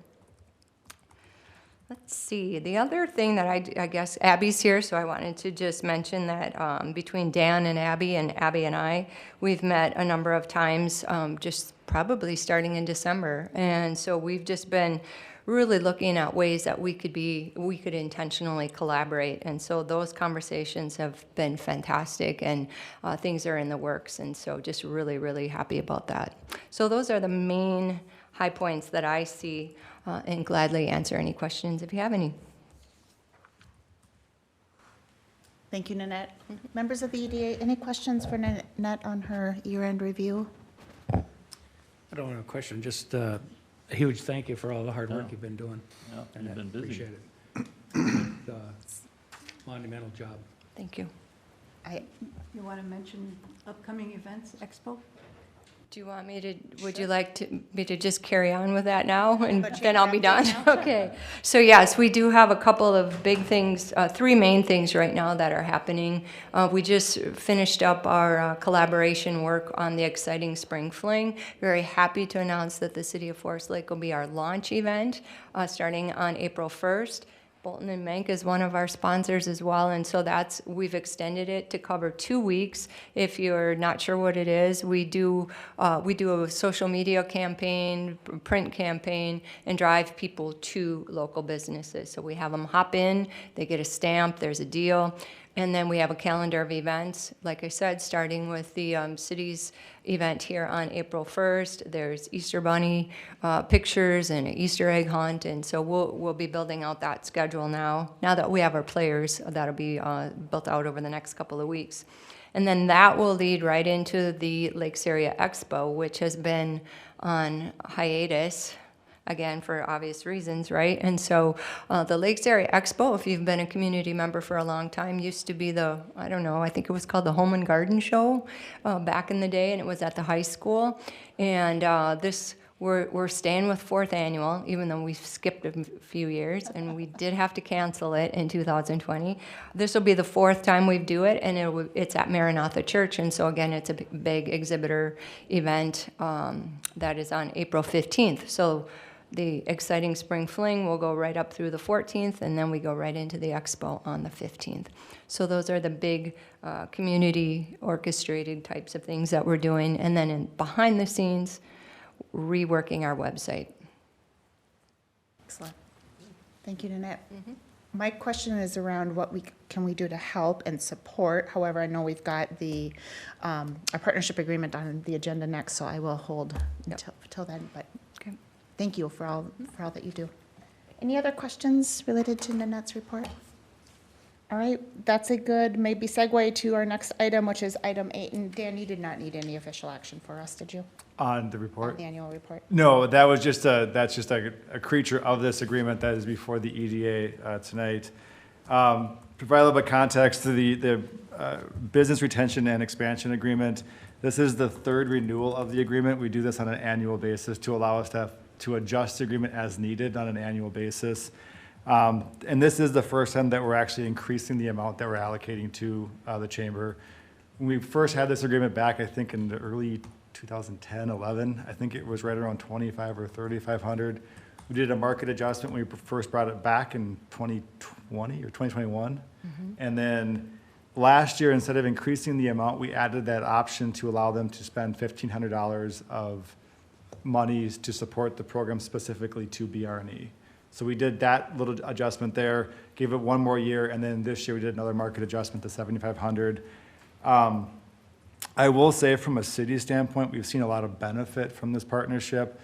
S11: Let's see, the other thing that I guess Abby's here, so I wanted to just mention that between Dan and Abby and I, we've met a number of times, just probably starting in December. And so we've just been really looking at ways that we could intentionally collaborate. And so those conversations have been fantastic, and things are in the works. And so just really, really happy about that. So those are the main high points that I see, and gladly answer any questions if you have any.
S1: Thank you, Nanette. Members of the EDA, any questions for Nanette on her year-end review?
S3: I don't have a question, just a huge thank you for all the hard work you've been doing.
S10: Yeah,
S3: And
S10: you've
S3: I
S10: been busy.
S3: appreciate it. Monumental job.
S11: Thank you.
S4: You want to mention upcoming events, Expo?
S11: Do you want me to, would you like me to just carry on with that now, and
S1: But
S11: then I'll be done?
S1: chamber update now?
S11: Okay. So yes, we do have a couple of big things, three main things right now that are happening. We just finished up our collaboration work on the exciting Spring Fling. Very happy to announce that the City of Forest Lake will be our launch event, starting on April 1st. Bolton and Mank is one of our sponsors as well, and so we've extended it to cover 2 weeks. If you're not sure what it is, we do a social media campaign, print campaign, and drive people to local businesses. So we have them hop in, they get a stamp, there's a deal, and then we have a calendar of events, like I said, starting with the city's event here on April 1st. There's Easter Bunny pictures and an Easter egg hunt, and so we'll be building out that schedule now that we have our players. That'll be built out over the next couple of weeks. And then that will lead right into the Lakes Area Expo, which has been on hiatus, again, for obvious reasons, right? And so the Lakes Area Expo, if you've been a community member for a long time, used to be I think it was called the Home and Garden Show back in the day, and it was at the high school. And we're staying with 4th annual, even though we've skipped a few years, and we did have to cancel it in 2020. This will be the 4th time we do it, and it's at Maranatha Church, and so again, it's a big exhibitor event that is on April 15th. So the exciting Spring Fling will go right up through the 14th, and then we go right into the expo on the 15th. So those are the big community orchestrated types of things that we're doing. And then behind the scenes, reworking our website.
S1: Excellent. Thank you, Nanette. My question is around what can we do to help and support. However, I know we've got our partnership agreement on the agenda next, so I will hold until then. But
S11: Okay.
S1: thank you for all that you do. Any other questions related to Nanette's report? All right, that's a good maybe segue to our next item, which is item 8. And Dan, you did not need any official action for us, did you?
S5: On the report?
S1: On the annual report?
S5: No, that's just a creature of this agreement that is before the EDA tonight. Provide a little bit of context to the business retention and expansion agreement. This is the 3rd renewal of the agreement. We do this on an annual basis to allow us to adjust the agreement as needed on an annual basis. And this is the first time that we're actually increasing the amount that we're allocating to the chamber. When we first had this agreement back, I think in the early 2010, 11. I think it was right around 25 or 3,500. We did a market adjustment when we first brought it back in 2020 or 2021. And then last year, instead of increasing the amount, we added that option to allow them to spend $1,500 of monies to support the program specifically to BRNE. So we did that little adjustment there, gave it one more year, and then this year we did another market adjustment to 7,500. I will say from a city standpoint, we've seen a lot of benefit from this partnership.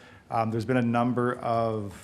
S5: There's been a number of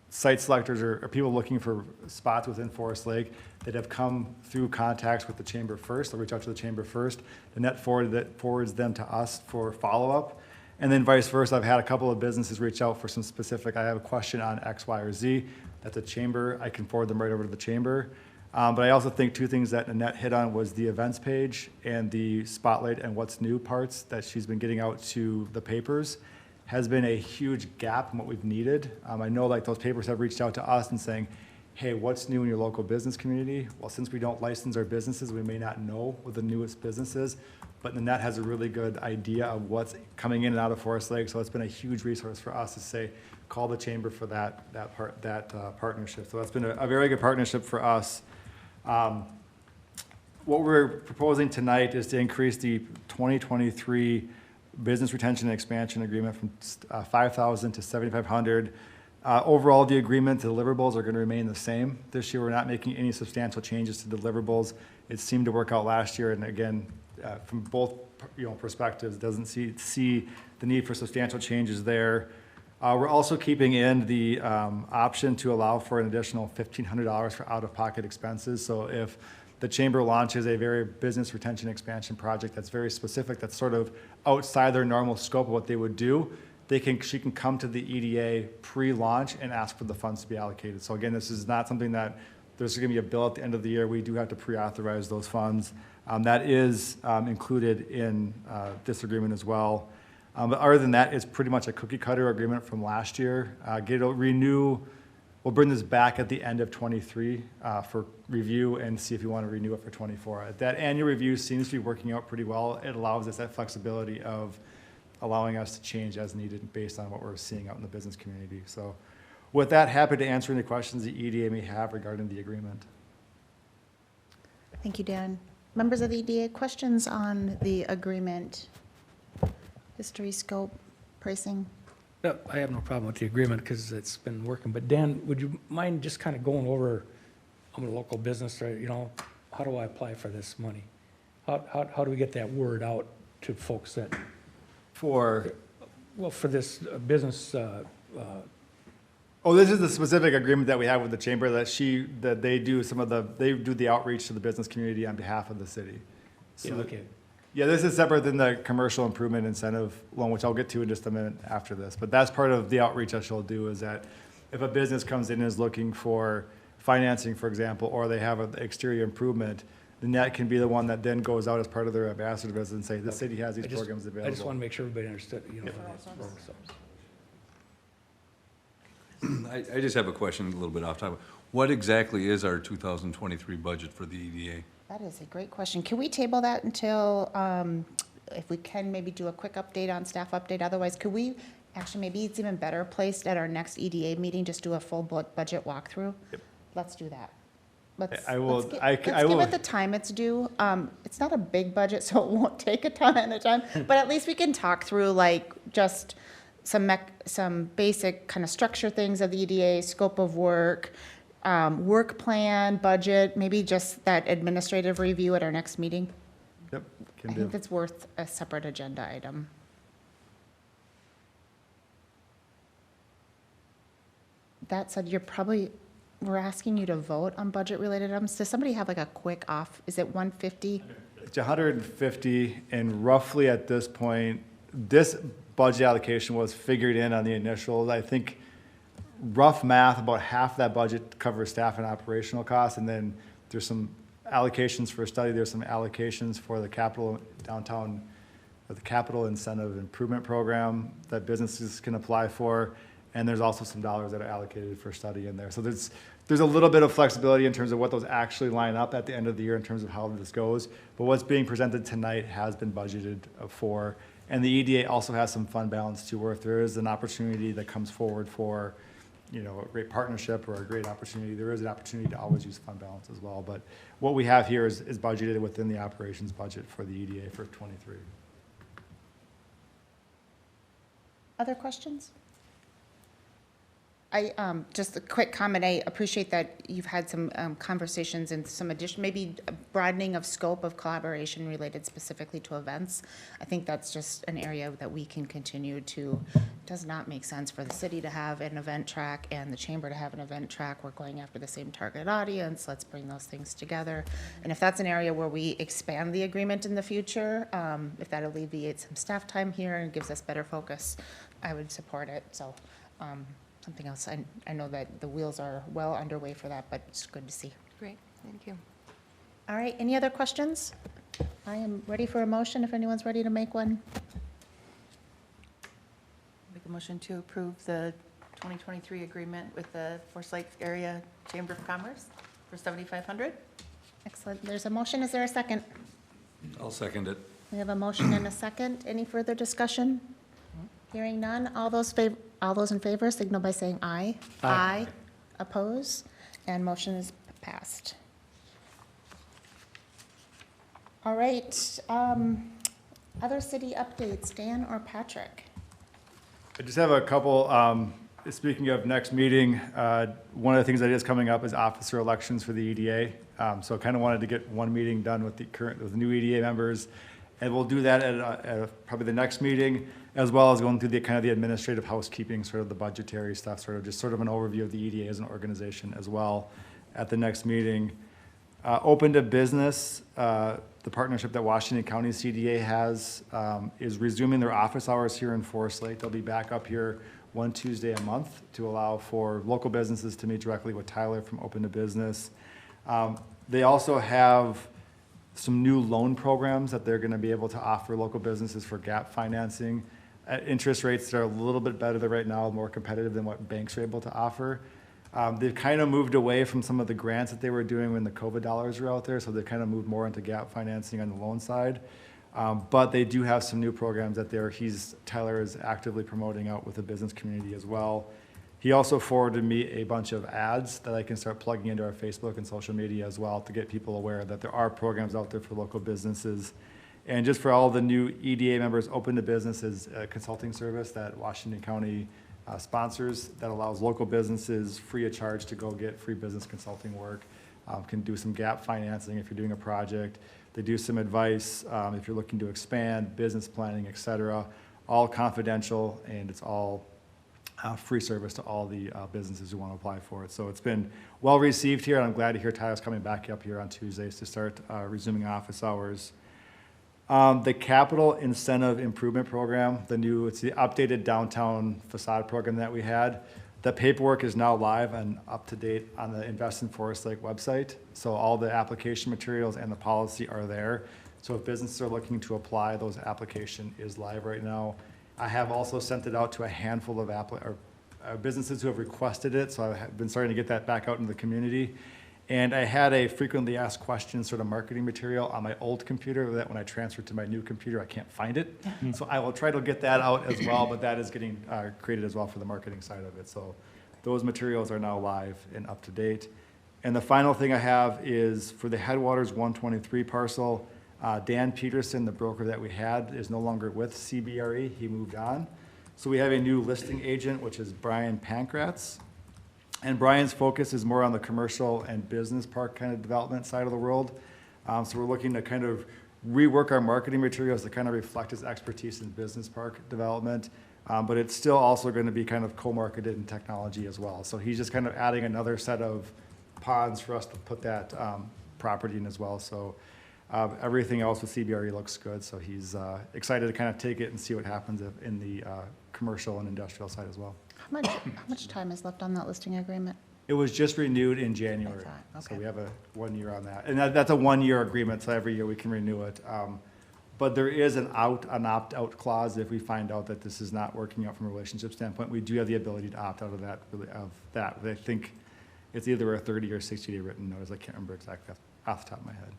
S5: site selectors or people looking for spots within Forest Lake that have come through contacts with the chamber first. They'll reach out to the chamber first. The net forwards them to us for follow-up. And then vice versa, I've had a couple of businesses reach out for some specific, I have a question on X, Y, or Z. That's a chamber, I can forward them right over to the chamber. But I also think two things that Annette hit on was the events page and the spotlight and what's new parts that she's been getting out to the papers has been a huge gap in what we've needed. I know like those papers have reached out to us and saying, hey, what's new in your local business community? Well, since we don't license our businesses, we may not know what the newest business is, but Nanette has a really good idea of what's coming in and out of Forest Lake, so it's been a huge resource for us to say, call the chamber for that partnership. So that's been a very good partnership for us. What we're proposing tonight is to increase the 2023 business retention and expansion agreement from 5,000 to 7,500. Overall, the agreement, the deliverables are going to remain the same. This year, we're not making any substantial changes to deliverables. It seemed to work out last year, and again, from both perspectives, doesn't see the need for substantial changes there. We're also keeping in the option to allow for an additional $1,500 for out-of-pocket expenses. So if the chamber launches a very business retention expansion project that's very specific, that's sort of outside their normal scope of what they would do, she can come to the EDA pre-launch and ask for the funds to be allocated. So again, this is not something that there's going to be a bill at the end of the year. We do have to pre-authorize those funds. That is included in this agreement as well. But other than that, it's pretty much a cookie cutter agreement from last year. We'll bring this back at the end of '23 for review and see if you want to renew it for '24. That annual review seems to be working out pretty well. It allows us that flexibility of allowing us to change as needed based on what we're seeing out in the business community. So with that, happy to answer any questions the EDA may have regarding the agreement.
S1: Thank you, Dan. Members of the EDA, questions on the agreement? History, scope, pricing?
S3: No, I have no problem with the agreement because it's been working. But Dan, would you mind just kind of going over, I'm a local business, right? How do I apply for this money? How do we get that word out to folks that, for this business,
S5: this is the specific agreement that we have with the chamber that they do the outreach to the business community on behalf of the city. So
S3: yeah, okay.
S5: Yeah, this is separate than the commercial improvement incentive loan, which I'll get to in just a minute after this. But that's part of the outreach that she'll do, is that if a business comes in and is looking for financing, for example, or they have an exterior improvement, then that can be the one that then goes out as part of their ambassador business and say, the city has these programs available.
S3: I just want to make sure everybody understood,
S9: I just have a question a little bit off topic. What exactly is our 2023 budget for the EDA?
S1: That is a great question. Can we table that until, if we can, maybe do a quick update on staff update? Otherwise, could we, actually, maybe it's even better placed at our next EDA meeting, just do a full budget walkthrough?
S5: Yep.
S1: Let's do that. Let's
S5: give
S1: it the time it's due. It's not a big budget, so it won't take a ton of time, but at least we can talk through just some basic kind of structure things of the EDA, scope of work, work plan, budget, maybe just that administrative review at our next meeting.
S5: Yep,
S1: I think that's worth a separate agenda item. That said, we're asking you to vote on budget-related items. Does somebody have a quick off? Is it 150?
S5: It's 150, and roughly at this point, this budget allocation was figured in on the initial. I think rough math, about half that budget covers staff and operational costs, and then there's some allocations for study, there's some allocations for the capital downtown, the capital incentive improvement program that businesses can apply for, and there's also some dollars that are allocated for study in there. So there's a little bit of flexibility in terms of what those actually line up at the end of the year in terms of how this goes, but what's being presented tonight has been budgeted for, And the EDA also has some fund balance too, where if there is an opportunity that comes forward for, a great partnership or a great opportunity, there is an opportunity to always use fund balance as well. But what we have here is budgeted within the operations budget for the EDA for '23.
S1: Other questions? Just a quick comment, I appreciate that you've had some conversations and some addition, maybe a broadening of scope of collaboration related specifically to events. I think that's just an area that we can continue to, does not make sense for the city to have an event track and the chamber to have an event track. We're going after the same target audience, let's bring those things together. And if that's an area where we expand the agreement in the future, if that alleviates some staff time here and gives us better focus, I would support it, so. Something else, I know that the wheels are well underway for that, but it's good to see.
S11: Great, thank you.
S1: All right, any other questions? I am ready for a motion if anyone's ready to make one.
S8: Make a motion to approve the 2023 agreement with the Forest Lake Area Chamber of Commerce for $7,500.
S1: Excellent, there's a motion, is there a second?
S9: I'll second it.
S1: We have a motion and a second, any further discussion? Hearing none, all those in favor signal by saying aye.
S3: Aye.
S1: Oppose, and motion is passed. All right, other city updates, Dan or Patrick?
S5: I just have a couple, speaking of next meeting, one of the things that is coming up is officer elections for the EDA. So I kind of wanted to get one meeting done with the new EDA members. And we'll do that at probably the next meeting, as well as going through the kind of the administrative housekeeping, sort of the budgetary stuff, sort of an overview of the EDA as an organization as well at the next meeting. Open to business, the partnership that Washington County CDA has is resuming their office hours here in Forest Lake. They'll be back up here one Tuesday a month to allow for local businesses to meet directly with Tyler from Open to Business. They also have some new loan programs that they're going to be able to offer local businesses for gap financing at interest rates that are a little bit better than right now, more competitive than what banks are able to offer. They've kind of moved away from some of the grants that they were doing when the COVID dollars were out there, so they've kind of moved more into gap financing on the loan side. But they do have some new programs that Tyler is actively promoting out with the business community as well. He also forwarded me a bunch of ads that I can start plugging into our Facebook and social media as well to get people aware that there are programs out there for local businesses. And just for all the new EDA members, Open to Business is a consulting service that Washington County sponsors that allows local businesses free of charge to go get free business consulting work. Can do some gap financing if you're doing a project. They do some advice if you're looking to expand, business planning, et cetera. All confidential, and it's all free service to all the businesses who want to apply for it. So it's been well received here, and I'm glad to hear Tyler's coming back up here on Tuesdays to start resuming office hours. The Capital Incentive Improvement Program, it's the updated downtown facade program that we had. The paperwork is now live and up to date on the Invest in Forest Lake website. So all the application materials and the policy are there. So if businesses are looking to apply, those application is live right now. I have also sent it out to a handful of businesses who have requested it, so I've been starting to get that back out into the community. And I had a frequently asked questions sort of marketing material on my old computer that when I transferred to my new computer, I can't find it. So I will try to get that out as well, but that is getting created as well for the marketing side of it. So those materials are now live and up to date. And the final thing I have is for the Headwaters 123 parcel, Dan Peterson, the broker that we had, is no longer with CBRE. He moved on. So we have a new listing agent, which is Brian Pankratz. And Brian's focus is more on the commercial and business park kind of development side of the world. So we're looking to kind of rework our marketing materials to kind of reflect his expertise in business park development. But it's still also going to be kind of co-marketed in technology as well. So he's just kind of adding another set of ponds for us to put that property in as well. So everything else with CBRE looks good. So he's excited to kind of take it and see what happens in the commercial and industrial side as well.
S1: How much time is left on that listing agreement?
S5: It was just renewed in January.
S1: Okay.
S5: So we have a 1 year on that. And that's a 1 year agreement, so every year we can renew it. But there is an opt-out clause if we find out that this is not working out from a relationship standpoint. We do have the ability to opt out of that. But I think it's either a 30 or 60-day written notice. I can't remember exactly off the top of my head.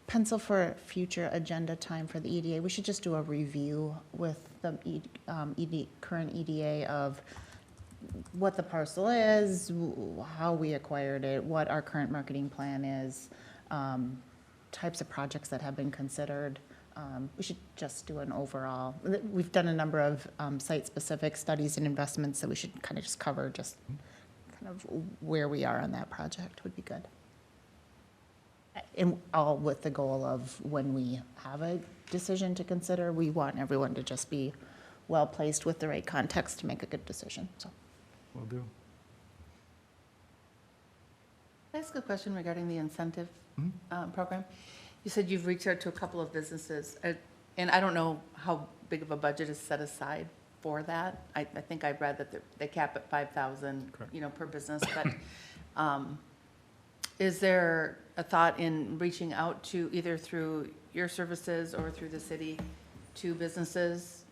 S1: pencil for future agenda time for the EDA, we should just do a review with the current EDA of what the parcel is, how we acquired it, what our current marketing plan is, types of projects that have been considered. We should just do an overall. We've done a number of site-specific studies and investments that we should kind of just cover, just kind of where we are on that project would be good. And all with the goal of when we have a decision to consider, we want everyone to just be well-placed with the right context to make a good decision, so.
S5: Will do.
S8: Can I ask a question regarding the incentive program? You said you've reached out to a couple of businesses, and I don't know how big of a budget is set aside for that. I think I read that they cap at 5,000, per business, but is there a thought in reaching out to either through your services or through the city to businesses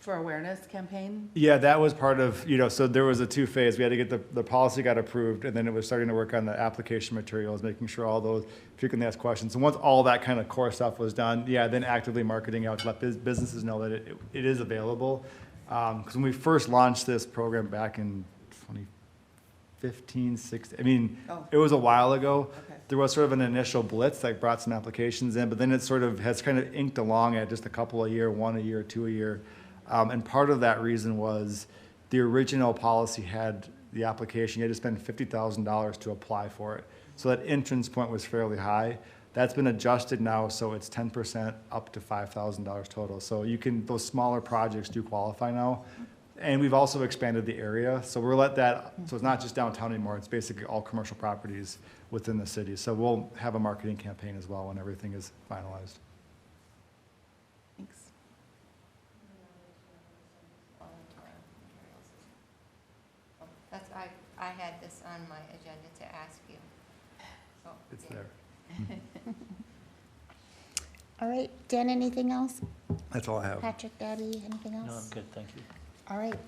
S8: for awareness campaign?
S5: Yeah, that was part of, so there was a two-phase. We had to get the policy got approved, and then it was starting to work on the application materials, making sure all those frequently asked questions. And once all that kind of core stuff was done, then actively marketing out to let businesses know that it is available. Because when we first launched this program back in 2015, 16, it was a while ago.
S8: Okay.
S5: There was sort of an initial blitz that brought some applications in, but then it sort of has kind of inked along at just a couple a year, one a year, two a year. And part of that reason was the original policy had the application, you had to spend $50,000 to apply for it. So that entrance point was fairly high. That's been adjusted now, so it's 10% up to $5,000 total. So those smaller projects do qualify now. And we've also expanded the area, so so it's not just downtown anymore, it's basically all commercial properties within the city. So we'll have a marketing campaign as well when everything is finalized.
S8: Thanks.
S11: I had this on my agenda to ask you. So,
S5: It's
S11: yeah.
S5: there.
S1: All right, Dan, anything else?
S5: That's all I have.
S1: Patrick, Debbie, anything else?
S7: No, I'm good, thank you.
S1: All right.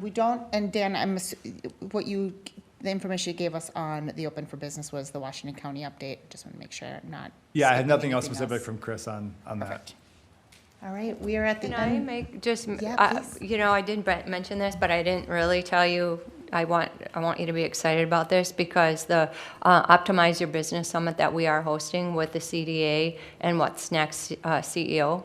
S1: We don't, and Dan, the information you gave us on the Open for Business was the Washington County update. Just want to make sure I'm not.
S5: Yeah, I had
S1: skipping
S5: nothing else
S1: anything
S5: specific from Chris on that.
S1: Perfect. All right, we are at the
S11: Can I
S1: end.
S11: make just,
S1: Yeah, please.
S11: I did mention this, but I didn't really tell you. I want you to be excited about this because the Optimize Your Business Summit that we are hosting with the CDA and What's Next CEO.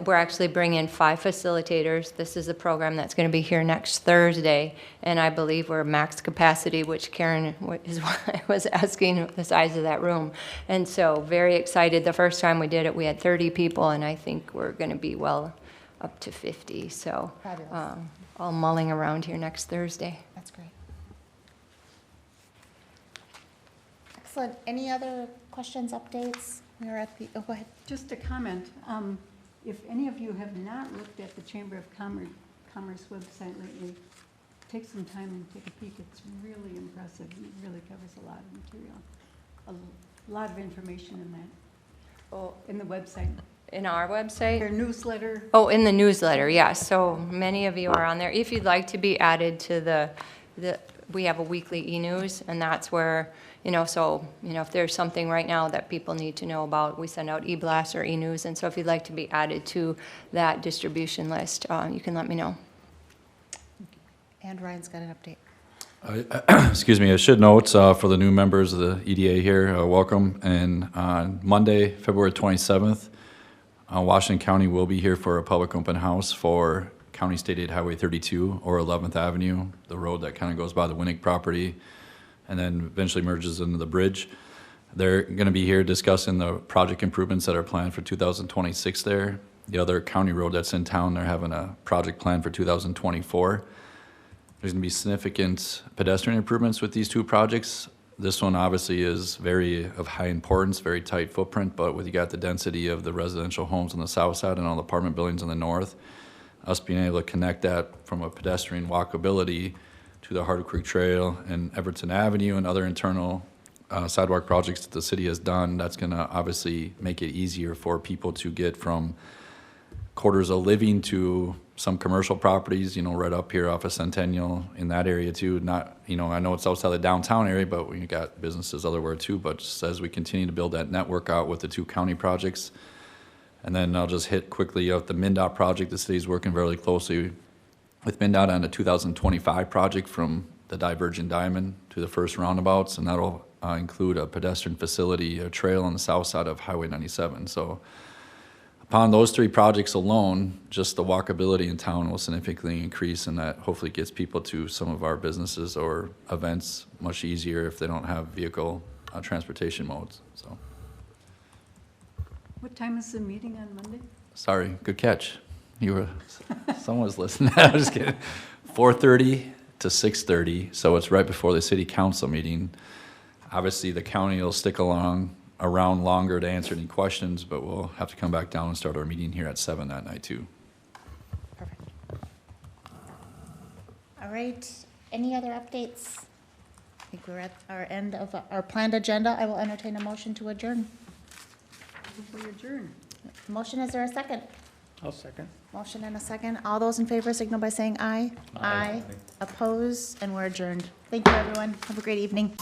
S11: We're actually bringing 5 facilitators. This is a program that's going to be here next Thursday, and I believe we're max capacity, which Karen is why I was asking the size of that room. And so very excited. The first time we did it, we had 30 people, and I think we're going to be well up to 50. So
S1: Fabulous.
S11: all mulling around here next Thursday.
S1: That's great. Excellent. Any other questions, updates? We are at the, go ahead.
S4: Just a comment. If any of you have not looked at the Chamber of Commerce website lately, take some time and take a peek. It's really impressive. It really covers a lot of material. A lot of information in that,
S11: Oh,
S4: in the website.
S11: in our website?
S4: Their newsletter.
S11: Oh, in the newsletter, yes. So many of you are on there. If you'd like to be added to we have a weekly e-news, and that's where, if there's something right now that people need to know about, we send out e-blasts or e-news. And so if you'd like to be added to that distribution list, you can let me know.
S1: And Ryan's got an update.
S12: Excuse me, I should note for the new members of the EDA here, welcome. And on Monday, February 27th, Washington County will be here for a public open house for County State Aid Highway 32 or 11th Avenue, the road that kind of goes by the Winnick property and then eventually merges into the bridge. They're going to be here discussing the project improvements that are planned for 2026 there. The other county road that's in town, they're having a project plan for 2024. There's going to be significant pedestrian improvements with these two projects. This one obviously is of high importance, very tight footprint, but you got the density of the residential homes on the south side and all the apartment buildings on the north, us being able to connect that from a pedestrian walkability to the Hardwood Creek Trail and Everton Avenue and other internal sidewalk projects that the city has done, that's going to obviously make it easier for people to get from quarters of living to some commercial properties, right up here off of Centennial in that area too. Not, I know it's outside the downtown area, but we got businesses everywhere too. But just as we continue to build that network out with the 2 county projects, and then I'll just hit quickly of the MnDOT project. The city's working very closely with MnDOT on the 2025 project from the Divergent Diamond to the first roundabouts, and that'll include a pedestrian facility, a trail on the south side of Highway 97. So upon those 3 projects alone, just the walkability in town will significantly increase, and that hopefully gets people to some of our businesses or events much easier if they don't have vehicle transportation modes. So,
S4: What time is the meeting on Monday?
S12: sorry, good catch. You were, someone was listening. I'm just kidding. 4:30 to 6:30, so it's right before the city council meeting. Obviously, the county will stick around longer to answer any questions, but we'll have to come back down and start our meeting here at 7 that night too.
S1: Perfect. All right, any other updates? I think we're at our end of our planned agenda. I will entertain a motion to adjourn.
S4: Before you adjourn.
S1: Motion, is there a second?
S3: I'll second.
S1: Motion and a second. All those in favor signal by saying aye. Aye. Oppose, and we're adjourned. Thank you, everyone. Have a great evening.